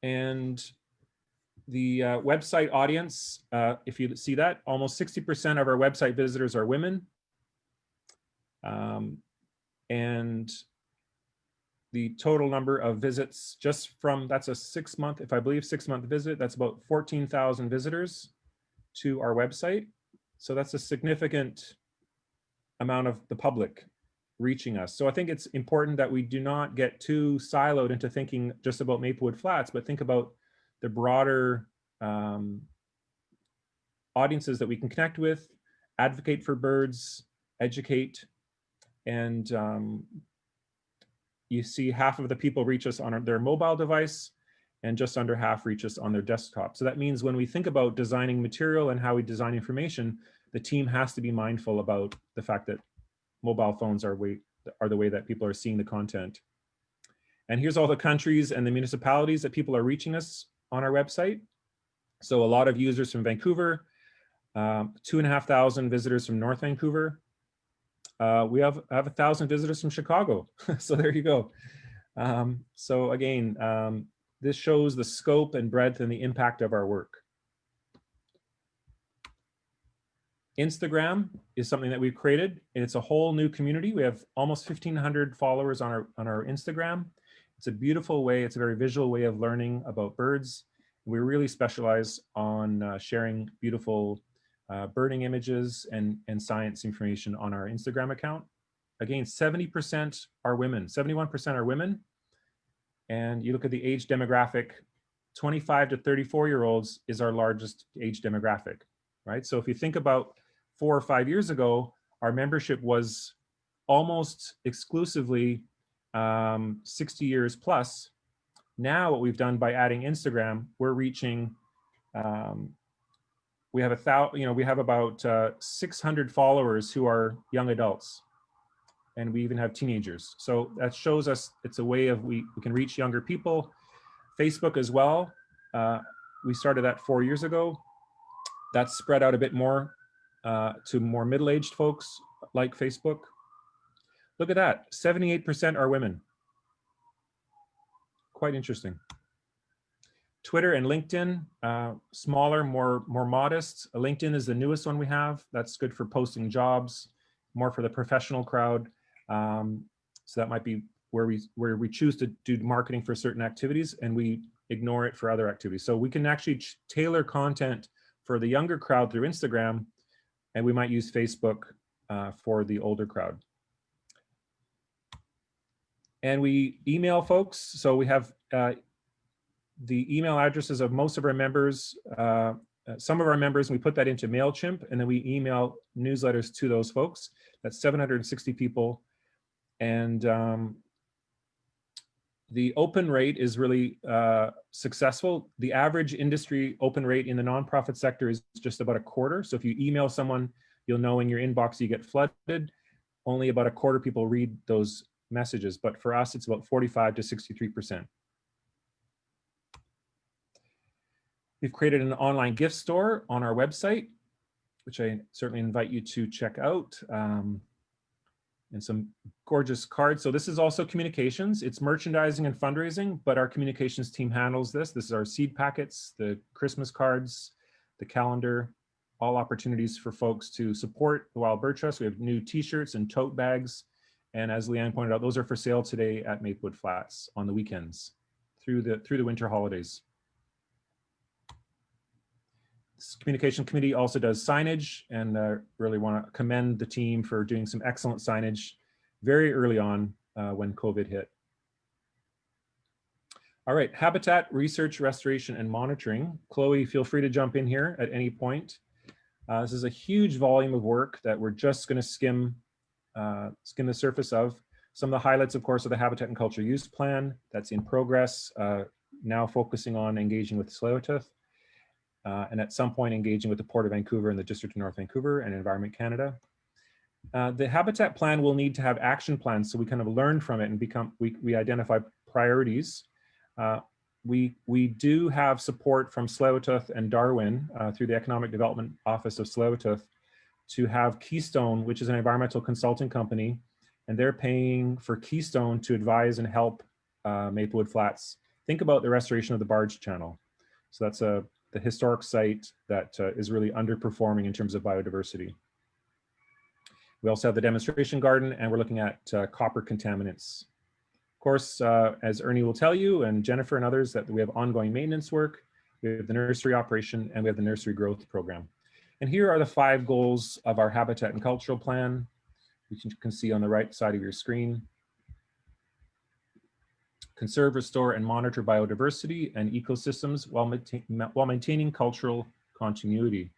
And the website audience, if you see that, almost 60% of our website visitors are women. And the total number of visits just from, that's a 6 month, if I believe 6 month visit, that's about 14,000 visitors to our website. So that's a significant amount of the public reaching us. So I think it's important that we do not get too siloed into thinking just about Maplewood Flats, but think about the broader audiences that we can connect with, advocate for birds, educate, and you see half of the people reach us on their mobile device and just under half reach us on their desktop. So that means when we think about designing material and how we design information, the team has to be mindful about the fact that mobile phones are the way that people are seeing the content. And here's all the countries and the municipalities that people are reaching us on our website. So a lot of users from Vancouver, 2,500 visitors from North Vancouver. We have 1,000 visitors from Chicago. So there you go. So again, this shows the scope and breadth and the impact of our work. Instagram is something that we've created, and it's a whole new community. We have almost 1,500 followers on our Instagram. It's a beautiful way, it's a very visual way of learning about birds. We really specialize on sharing beautiful birding images and science information on our Instagram account. Again, 70% are women, 71% are women. And you look at the age demographic, 25 to 34-year-olds is our largest age demographic, right? So if you think about 4 or 5 years ago, our membership was almost exclusively 60 years plus. Now what we've done by adding Instagram, we're reaching, we have about 600 followers who are young adults, and we even have teenagers. So that shows us it's a way of we can reach younger people. Facebook as well. We started that 4 years ago. That's spread out a bit more to more middle-aged folks like Facebook. Look at that, 78% are women. Quite interesting. Twitter and LinkedIn, smaller, more modest. LinkedIn is the newest one we have. That's good for posting jobs, more for the professional crowd. So that might be where we choose to do marketing for certain activities and we ignore it for other activities. So we can actually tailor content for the younger crowd through Instagram, and we might use Facebook for the older crowd. And we email folks. So we have the email addresses of most of our members, some of our members, we put that into MailChimp, and then we email newsletters to those folks. That's 760 people. And the open rate is really successful. The average industry open rate in the nonprofit sector is just about a quarter. So if you email someone, you'll know in your inbox you get flooded. Only about a quarter people read those messages, but for us, it's about 45 to 63%. We've created an online gift store on our website, which I certainly invite you to check out. And some gorgeous cards. So this is also communications. It's merchandising and fundraising, but our communications team handles this. This is our seed packets, the Christmas cards, the calendar, all opportunities for folks to support the Wild Bird Trust. We have new t-shirts and tote bags. And as Leanne pointed out, those are for sale today at Maplewood Flats on the weekends through the winter holidays. This communication committee also does signage, and really want to commend the team for doing some excellent signage very early on when COVID hit. All right, habitat research, restoration, and monitoring. Chloe, feel free to jump in here at any point. This is a huge volume of work that we're just going to skim the surface of. Some of the highlights, of course, are the Habitat and Culture Use Plan that's in progress, now focusing on engaging with Tsleil-Waututh, and at some point engaging with the Port of Vancouver and the District of North Vancouver and Environment Canada. The Habitat Plan will need to have action plans, so we kind of learn from it and we identify priorities. We do have support from Tsleil-Waututh and Darwin through the Economic Development Office of Tsleil-Waututh to have Keystone, which is an environmental consulting company, and they're paying for Keystone to advise and help Maplewood Flats think about the restoration of the barge channel. So that's the historic site that is really underperforming in terms of biodiversity. We also have the demonstration garden, and we're looking at copper contaminants. Of course, as Ernie will tell you, and Jennifer and others, that we have ongoing maintenance work, we have the nursery operation, and we have the nursery growth program. And here are the 5 goals of our Habitat and Cultural Plan, which you can see on the right side of your screen. Conserve, restore, and monitor biodiversity and ecosystems while maintaining cultural continuity.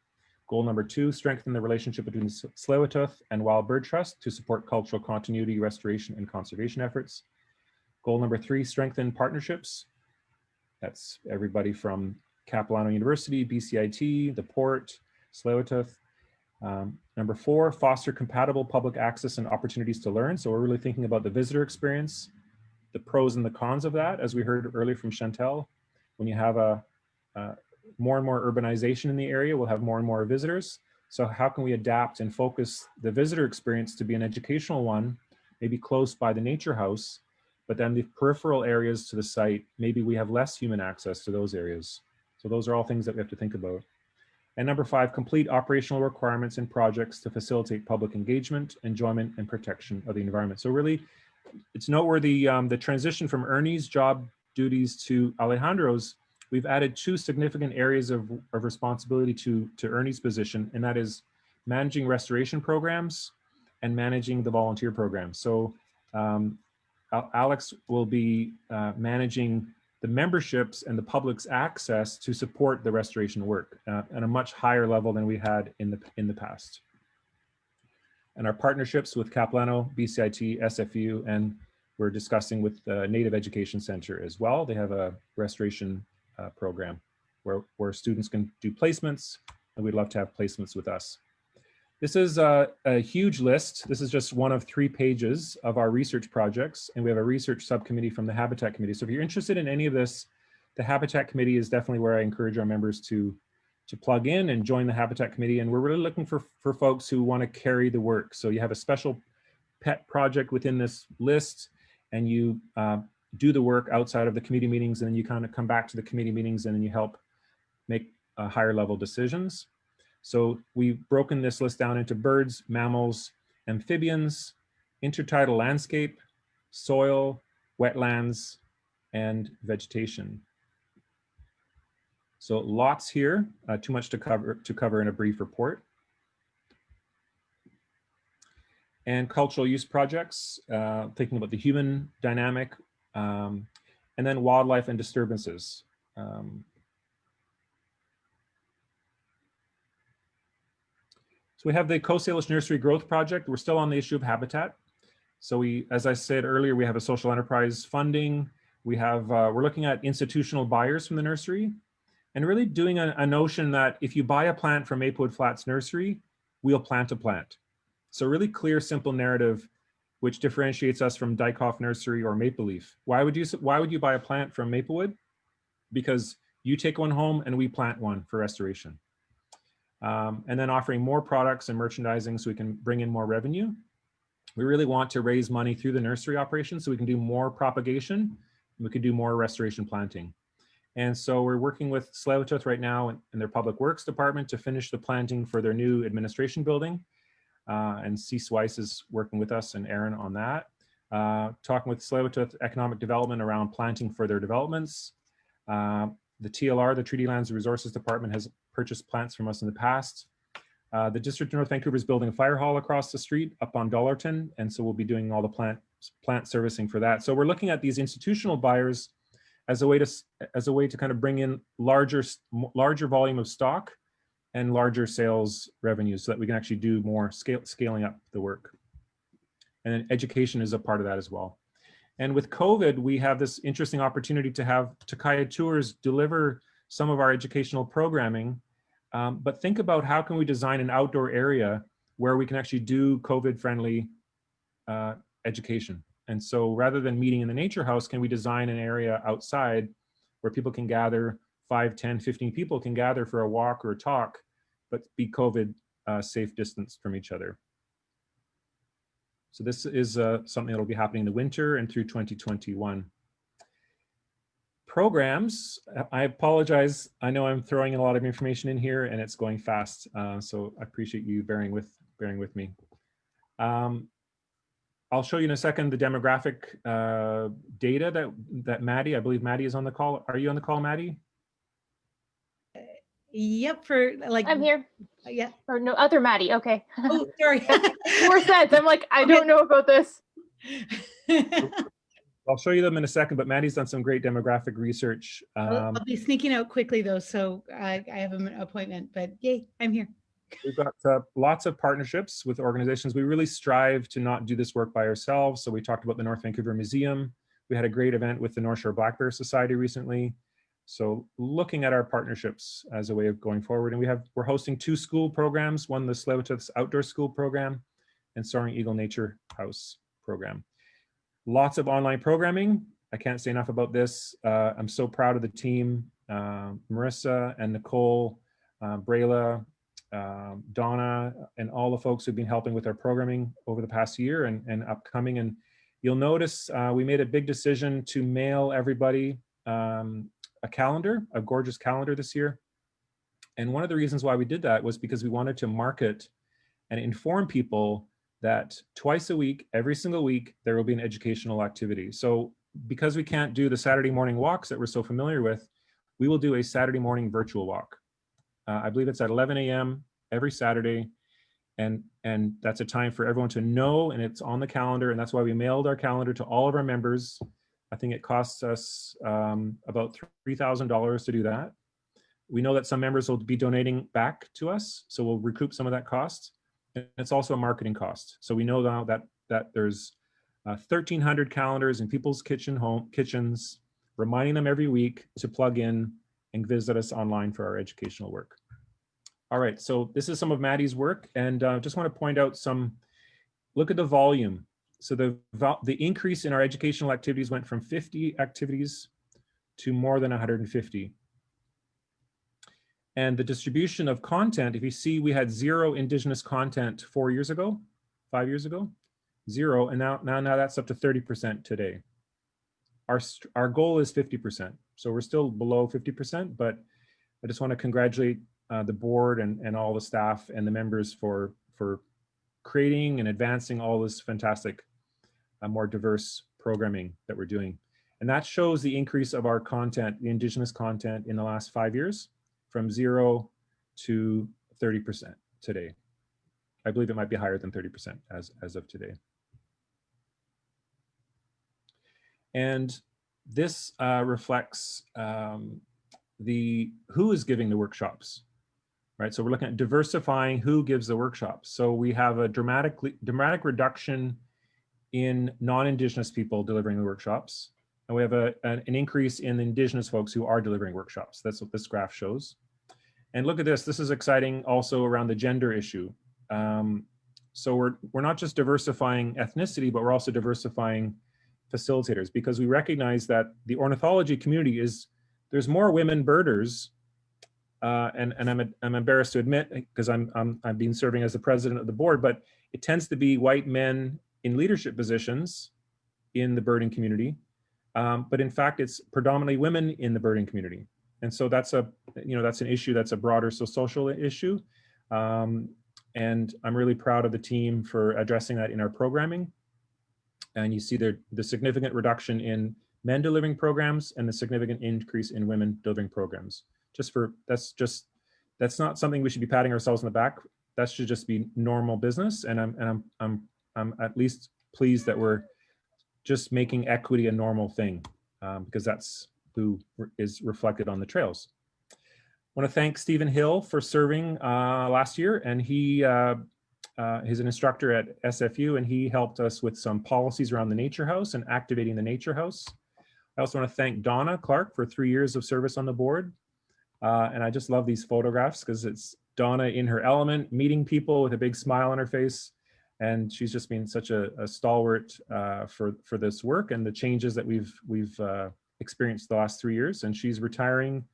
Goal number 2, strengthen the relationship between Tsleil-Waututh and Wild Bird Trust to support cultural continuity, restoration, and conservation efforts. Goal number 3, strengthen partnerships. That's everybody from Capilano University, BCIT, the Port, Tsleil-Waututh. Number 4, foster compatible public access and opportunities to learn. So we're really thinking about the visitor experience, the pros and the cons of that, as we heard earlier from Chantelle. When you have more and more urbanization in the area, we'll have more and more visitors. So how can we adapt and focus the visitor experience to be an educational one, maybe close by the nature house, but then the peripheral areas to the site, maybe we have less human access to those areas. So those are all things that we have to think about. And number 5, complete operational requirements and projects to facilitate public engagement, enjoyment, and protection of the environment. So really, it's noteworthy, the transition from Ernie's job duties to Alejandro's. We've added 2 significant areas of responsibility to Ernie's position, and that is managing restoration programs and managing the volunteer program. So Alex will be managing the memberships and the public's access to support the restoration work at a much higher level than we had in the past. And our partnerships with Capilano, BCIT, SFU, and we're discussing with the Native Education Center as well. They have a restoration program where students can do placements, and we'd love to have placements with us. This is a huge list. This is just one of 3 pages of our research projects, and we have a research subcommittee from the Habitat Committee. So if you're interested in any of this, the Habitat Committee is definitely where I encourage our members to plug in and join the Habitat Committee. And we're really looking for folks who want to carry the work. So you have a special pet project within this list, and you do the work outside of the committee meetings, and then you kind of come back to the committee meetings, and then you help make higher level decisions. So we've broken this list down into birds, mammals, amphibians, intertidal landscape, soil, wetlands, and vegetation. So lots here, too much to cover in a brief report. And cultural use projects, thinking about the human dynamic, and then wildlife and disturbances. So we have the Coast Salish Nursery Growth Project. We're still on the issue of habitat. So we, as I said earlier, we have a social enterprise funding. We have, we're looking at institutional buyers from the nursery and really doing a notion that if you buy a plant from Maplewood Flats Nursery, we'll plant a plant. So really clear, simple narrative, which differentiates us from Dykoff Nursery or Maple Leaf. Why would you buy a plant from Maplewood? Because you take one home and we plant one for restoration. And then offering more products and merchandising so we can bring in more revenue. We really want to raise money through the nursery operation so we can do more propagation and we can do more restoration planting. And so we're working with Tsleil-Waututh right now in their public works department to finish the planting for their new administration building. And C. Weiss is working with us and Aaron on that. Talking with Tsleil-Waututh Economic Development around planting for their developments. The TLR, the Treaty Lands and Resources Department, has purchased plants from us in the past. The District of North Vancouver is building a fire hall across the street up on Dollarton, and so we'll be doing all the plant servicing for that. So we're looking at these institutional buyers as a way to kind of bring in larger volume of stock and larger sales revenues so that we can actually do more scaling up the work. And then education is a part of that as well. And with COVID, we have this interesting opportunity to have Takaya Tours deliver some of our educational programming. But think about how can we design an outdoor area where we can actually do COVID-friendly education. And so rather than meeting in the nature house, can we design an area outside where people can gather, 5, 10, 15 people can gather for a walk or a talk, but be COVID safe distance from each other. So this is something that will be happening in the winter and through 2021. Programs, I apologize. I know I'm throwing a lot of information in here and it's going fast. So I appreciate you bearing with me. I'll show you in a second the demographic data that Maddie, I believe Maddie is on the call. Are you on the call, Maddie? Yep, for like I'm here. Yeah. Or no, other Maddie. Okay. Oh, sorry. More sense. I'm like, I don't know about this. I'll show you them in a second, but Maddie's done some great demographic research. I'll be sneaking out quickly though, so I have an appointment, but yay, I'm here. We've got lots of partnerships with organizations. We really strive to not do this work by ourselves. So we talked about the North Vancouver Museum. We had a great event with the North Shore Black Bear Society recently. So looking at our partnerships as a way of going forward. And we're hosting 2 school programs, one the Tsleil-Waututh's outdoor school program and Soaring Eagle Nature House program. Lots of online programming. I can't say enough about this. I'm so proud of the team, Marissa and Nicole, Brayla, Donna, and all the folks who've been helping with our programming over the past year and upcoming. And you'll notice we made a big decision to mail everybody a calendar, a gorgeous calendar this year. And one of the reasons why we did that was because we wanted to market and inform people that twice a week, every single week, there will be an educational activity. So because we can't do the Saturday morning walks that we're so familiar with, we will do a Saturday morning virtual walk. I believe it's at 11 a.m. every Saturday. And that's a time for everyone to know, and it's on the calendar. And that's why we mailed our calendar to all of our members. I think it costs us about $3,000 to do that. We know that some members will be donating back to us, so we'll recoup some of that cost. And it's also a marketing cost. So we know now that there's 1,300 calendars in people's kitchens, reminding them every week to plug in and visit us online for our educational work. All right, so this is some of Maddie's work, and just want to point out look at the volume. So the increase in our educational activities went from 50 activities to more than 150. And the distribution of content, if you see, we had 0 Indigenous content 4 years ago, 5 years ago, 0, and now that's up to 30% today. Our goal is 50%, so we're still below 50%, but I just want to congratulate the board and all the staff and the members for creating and advancing all this fantastic, more diverse programming that we're doing. And that shows the increase of our content, the Indigenous content in the last 5 years, from 0 to 30% today. I believe it might be higher than 30% as of today. And this reflects who is giving the workshops, right? So we're looking at diversifying who gives the workshops. So we have a dramatic reduction in non-Indigenous people delivering the workshops. And we have an increase in Indigenous folks who are delivering workshops. That's what this graph shows. And look at this. This is exciting also around the gender issue. So we're not just diversifying ethnicity, but we're also diversifying facilitators, because we recognize that the ornithology community there's more women birders, and I'm embarrassed to admit, because I've been serving as the president of the board, but it tends to be white men in leadership positions in the birding community. But in fact, it's predominantly women in the birding community. And so that's an issue that's a broader social issue. And I'm really proud of the team for addressing that in our programming. And you see the significant reduction in men delivering programs and the significant increase in women delivering programs. That's not something we should be patting ourselves on the back. That should just be normal business. And I'm at least pleased that we're just making equity a normal thing, because that's who is reflected on the trails. I want to thank Stephen Hill for serving last year, and he's an instructor at SFU, and he helped us with some policies around the Nature House and activating the Nature House. I also want to thank Donna Clark for 3 years of service on the board. And I just love these photographs because it's Donna in her element, meeting people with a big smile on her face. And she's just been such a stalwart for this work and the changes that we've experienced the last 3 years. And she's retiring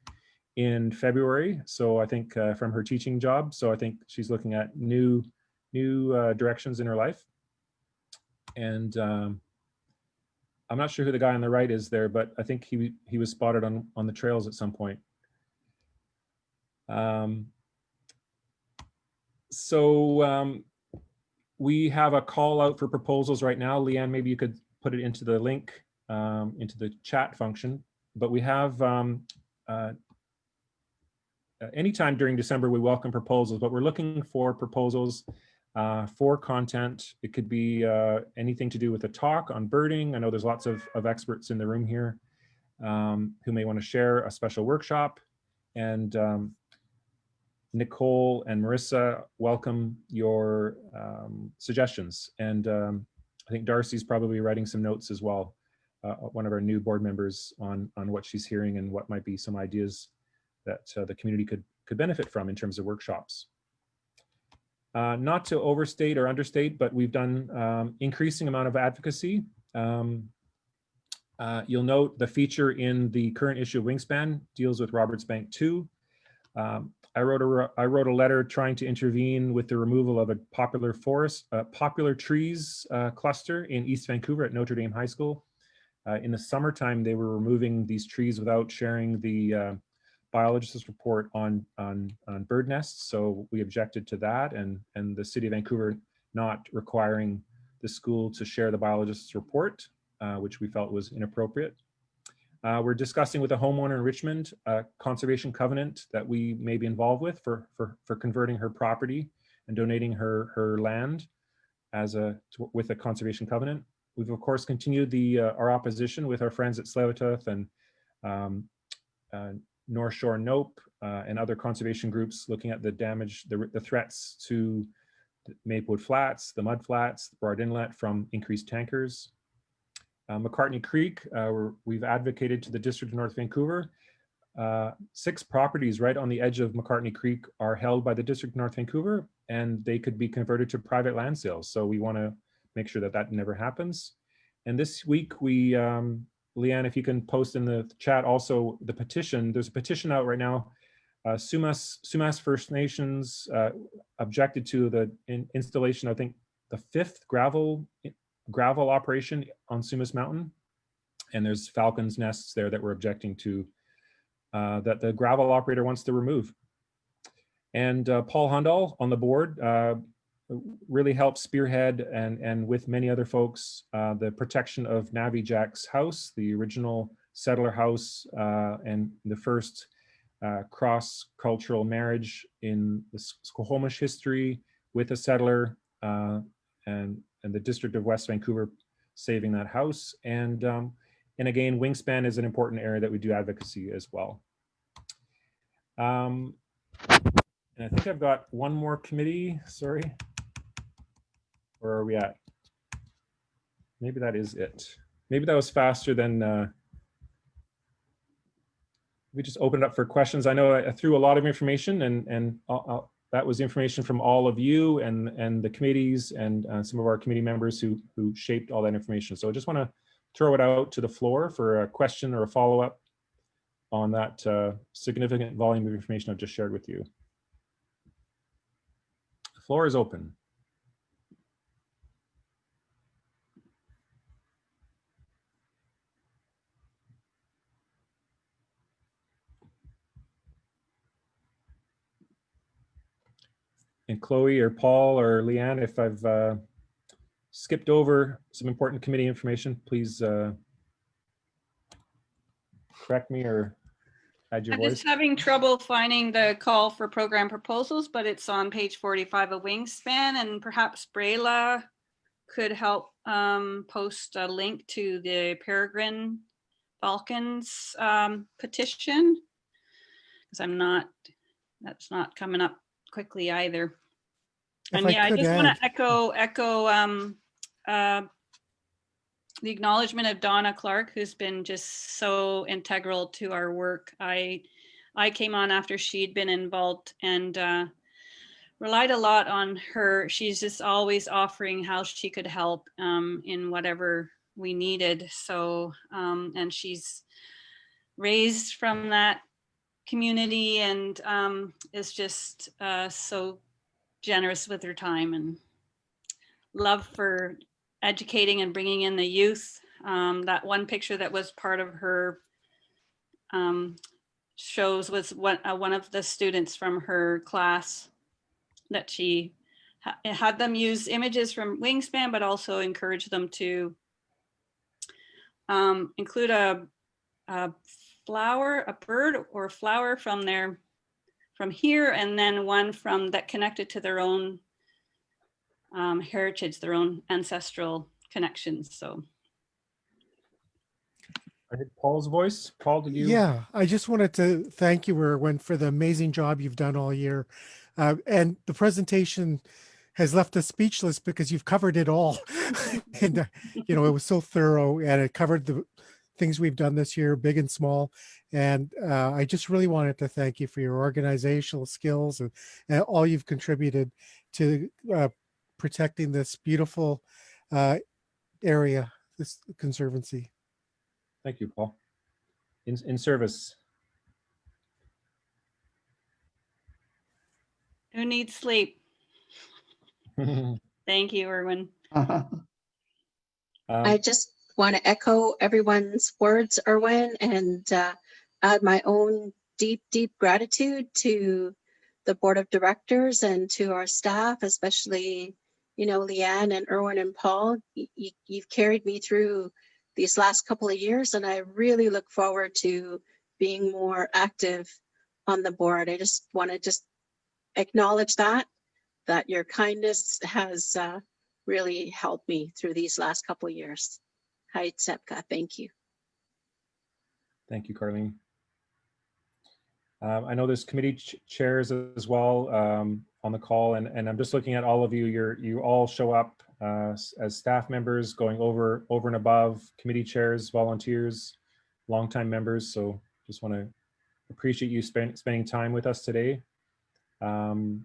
in February. So I think from her teaching job. So I think she's looking at new directions in her life. And I'm not sure who the guy on the right is there, but I think he was spotted on the trails at some point. We have a call out for proposals right now. Leanne, maybe you could put it into the link, into the chat function. But we have, anytime during December, we welcome proposals, but we're looking for proposals for content. It could be anything to do with a talk on birding. I know there's lots of experts in the room here who may want to share a special workshop. And Nicole and Marissa, welcome your suggestions. And I think Darcy's probably writing some notes as well, one of our new board members, on what she's hearing and what might be some ideas that the community could benefit from in terms of workshops. Not to overstate or understate, but we've done increasing amount of advocacy. You'll note the feature in the current issue of Wingspan deals with Roberts Bank 2. I wrote a letter trying to intervene with the removal of a popular trees cluster in East Vancouver at Notre Dame High School. In the summertime, they were removing these trees without sharing the biologist's report on bird nests. So we objected to that, and the City of Vancouver not requiring the school to share the biologist's report, which we felt was inappropriate. We're discussing with a homeowner in Richmond a conservation covenant that we may be involved with for converting her property and donating her land with a conservation covenant. We've of course continued our opposition with our friends at Tsleil-Waututh and North Shore Nope and other conservation groups looking at the damage, the threats to Maplewood Flats, the Mud Flats, the Broad Inlet from increased tankers. McCartney Creek, we've advocated to the District of North Vancouver. 6 properties right on the edge of McCartney Creek are held by the District of North Vancouver, and they could be converted to private land sales. So we want to make sure that never happens. And this week, we, Leanne, if you can post in the chat also the petition. There's a petition out right now. Sumas First Nations objected to the installation, I think, the 5th gravel operation on Sumas Mountain, and there's falcons nests there that we're objecting to that the gravel operator wants to remove. And Paul Hundal on the board really helped spearhead and with many other folks the protection of Navy Jack's house, the original settler house, and the first cross-cultural marriage in the Squamish history with a settler, and the District of West Vancouver saving that house. And again, Wingspan is an important area that we do advocacy as well. And I think I've got one more committee, sorry. Where are we at? Maybe that is it. Maybe that was faster than, we just opened up for questions. I know I threw a lot of information and that was information from all of you and the committees and some of our committee members who shaped all that information. So I just want to throw it out to the floor for a question or a follow-up on that significant volume of information I've just shared with you. The floor is open. And Chloe or Paul or Leanne, if I've skipped over some important committee information, please correct me or add your I'm voice. just having trouble finding the call for program proposals, but it's on page 45 of Wingspan, and perhaps Brayla could help post a link to the Peregrine Falcons petition, because that's not coming up quickly either. And yeah, I just want to echo the acknowledgement of Donna Clark, who's been just so integral to our work. I came on after she'd been involved and relied a lot on her. She's just always offering how she could help in whatever we needed. So, and she's raised from that community and is just so generous with her time and love for educating and bringing in the youth. That one picture that was part of her shows was one of the students from her class that she had them use images from Wingspan, but also encourage them to include a flower, a bird or flower from here, and then one from that connected to their own heritage, their own ancestral connections. So I heard Paul's voice. Paul, did you? Yeah, I just wanted to thank you, Irwin, for the amazing job you've done all year. And the presentation has left us speechless because you've covered it all. And, you know, it was so thorough and it covered the things we've done this year, big and small. And I just really wanted to thank you for your organizational skills and all you've contributed to protecting this beautiful area, this conservancy. Thank you, Paul. In service. who needs sleep? Thank you, Irwin. I just want to echo everyone's words, Irwin, and add my own deep, deep gratitude to the board of directors and to our staff, especially, you know, Leanne and Irwin and Paul. You've carried me through these last couple of years, and I really look forward to being more active on the board. I just want to acknowledge that your kindness has really helped me through these last couple of years. Hi, Tsepka, thank you. Thank you, Carlene. I know there's committee chairs as well on the call, and I'm just looking at all of you. You all show up as staff members, going over and above, committee chairs, volunteers, longtime members. So just want to appreciate you spending time with us today, and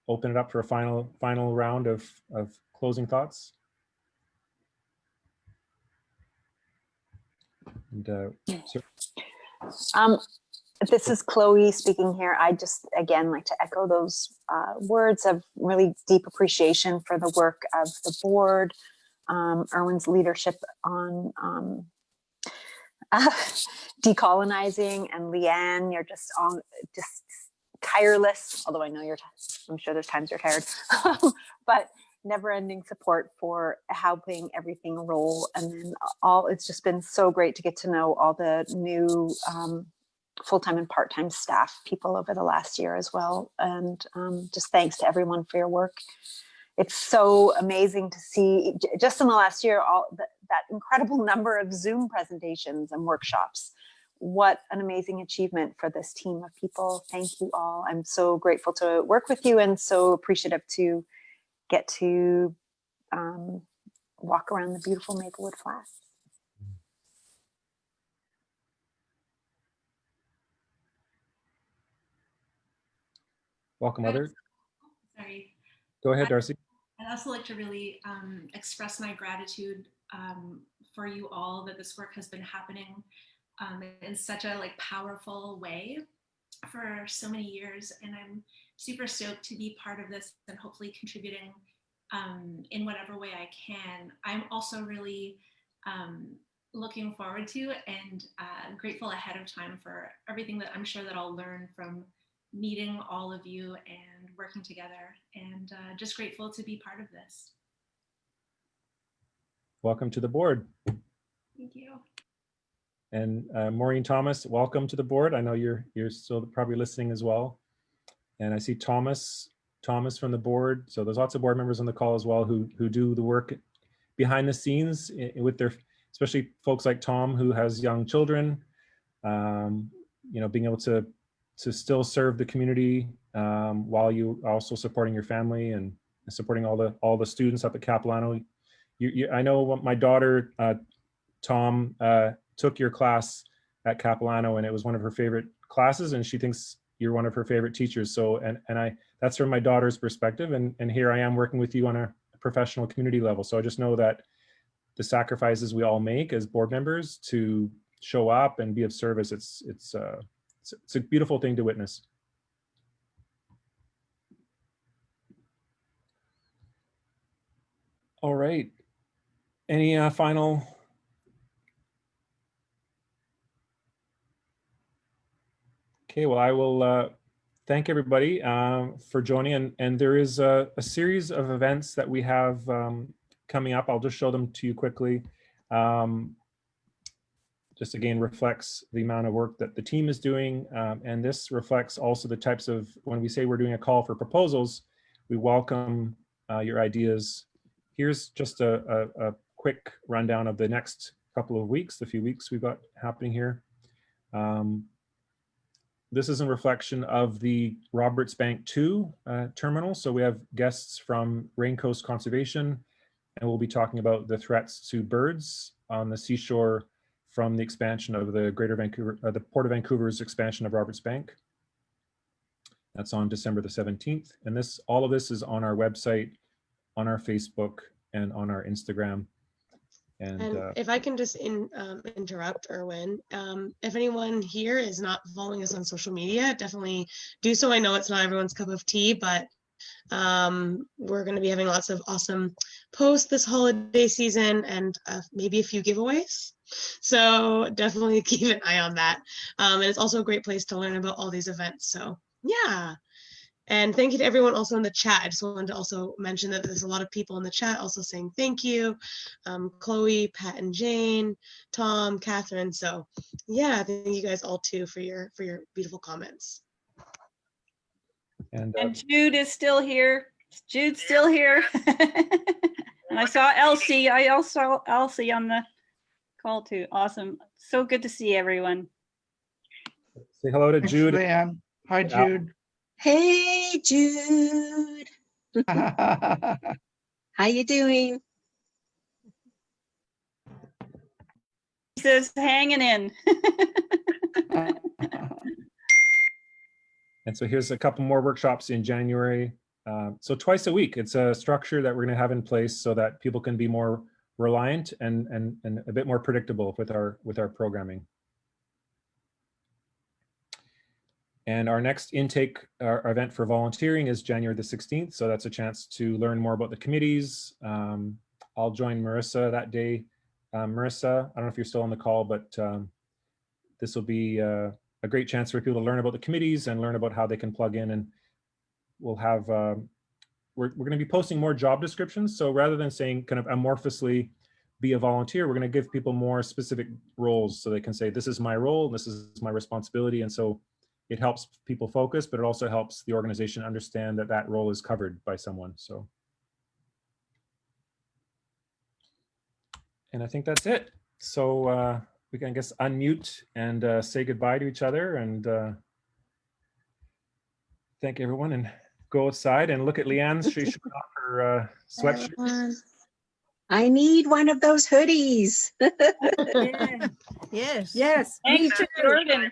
open it up for a final round of closing thoughts. And, this is Chloe speaking here. I just, again, like to echo those words of really deep appreciation for the work of the board, Irwin's leadership on decolonizing, and Leanne, you're just tireless, although I know I'm sure there's times you're tired, but never-ending support for helping everything roll. And then it's just been so great to get to know all the new full-time and part-time staff people over the last year as well. And just thanks to everyone for your work. It's so amazing to see just in the last year, that incredible number of Zoom presentations and workshops what an amazing achievement for this team of people. Thank you all. I'm so grateful to work with you and so appreciative to get to walk around the beautiful Maplewood Flats. Welcome, Mother. Sorry. Go ahead, Darcy. I'd also like to really express my gratitude for you all, that this work has been happening in such a powerful way for so many years, and I'm super stoked to be part of this and hopefully contributing in whatever way I can. I'm also really looking forward to and grateful ahead of time for everything that I'm sure that I'll learn from meeting all of you and working together, and just grateful to be part of this. Welcome to the board. Thank you. And Maureen Thomas, welcome to the board. I know you're still probably listening as well. And I see Thomas from the board. So there's lots of board members on the call as well who do the work behind the scenes with their, especially folks like Tom who has young children. Being able to still serve the community while you also supporting your family and supporting all the students up at Capilano. I know my daughter Tom took your class at Capilano, and it was one of her favorite classes, and she thinks you're one of her favorite teachers. So, that's from my daughter's perspective, and here I am working with you on a professional community level. So I just know that the sacrifices we all make as board members to show up and be of service, it's a beautiful thing to witness. All right. Any final? Okay, well, I will thank everybody for joining. And there is a series of events that we have coming up. I'll just show them to you quickly. Just again reflects the amount of work that the team is doing. And this reflects also the types of, when we say we're doing a call for proposals, we welcome your ideas. Here's just a quick rundown of the next couple of weeks, the few weeks we've got happening here. This is a reflection of the Roberts Bank 2 terminal. So we have guests from Raincoast Conservation, and we'll be talking about the threats to birds on the seashore from the expansion of the Greater Vancouver, the Port of Vancouver's expansion of Roberts Bank. That's on December the 17th. And all of this is on our website, on our Facebook, and on our Instagram. And if I can just interrupt, Irwin, if anyone here is not following us on social media, definitely do so. I know it's not everyone's cup of tea, but we're going to be having lots of awesome posts this holiday season, and maybe a few giveaways. So definitely keep an eye on that. And it's also a great place to learn about all these events. So yeah. And thank you to everyone also in the chat. I just wanted to also mention that there's a lot of people in the chat also saying thank you. Chloe, Pat and Jane, Tom, Catherine. So yeah, thank you guys all too for your beautiful comments. And Jude is still here. Jude's still here. And I saw Elsie. I also saw Elsie on the call too. Awesome. So good to see everyone. Say hello to Jude. Leanne. Hi, Jude. Hey, Jude. How you doing? He says, hanging in. And so here's a couple more workshops in January. So twice a week, it's a structure that we're going to have in place so that people can be more reliant and a bit more predictable with our programming. And our next intake our event for volunteering is January the 16th. So that's a chance to learn more about the committees. I'll join Marissa that day. Marissa, I don't know if you're still on the call, but this will be a great chance for people to learn about the committees and learn about how they can plug in. And we'll have, we're going to be posting more job descriptions. So rather than saying kind of amorphously be a volunteer, we're going to give people more specific roles so they can say, this is my role, this is my responsibility. And so it helps people focus, but it also helps the organization understand that that role is covered by someone. So, and I think that's it. So we can, I guess, unmute and say goodbye to each other and thank everyone and go outside and look at Leanne's. She's showing off her sweatshirt. I need one of those hoodies. Yeah. Yes. Yes. Me Thanks, too. Jordan.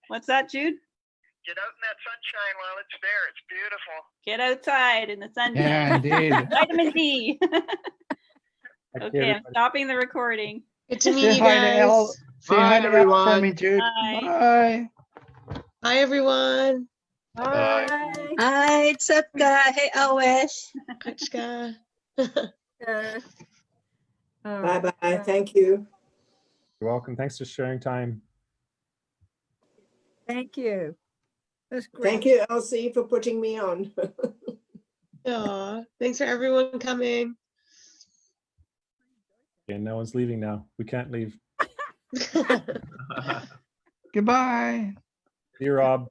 What's that, Jude? Get out in that sunshine while it's there. It's beautiful. Get outside in the sunshine. Yeah, indeed. Vitamin D. Okay, Okay, I'm everybody. stopping the recording. Good to meet Say you hi to Elle. guys. Say Bye, hi to Elle for everyone. me, Jude. Bye. Bye. Bye, everyone. Bye. Hi, Tsepka. Hey, Elwish. Kachka. Bye-bye. Thank you. You're welcome. Thanks for sharing time. Thank you. That's great. Thank you, Elsie, for putting me on. Aw, thanks for everyone coming. And no one's leaving now. We can't leave. Goodbye. See you, Rob.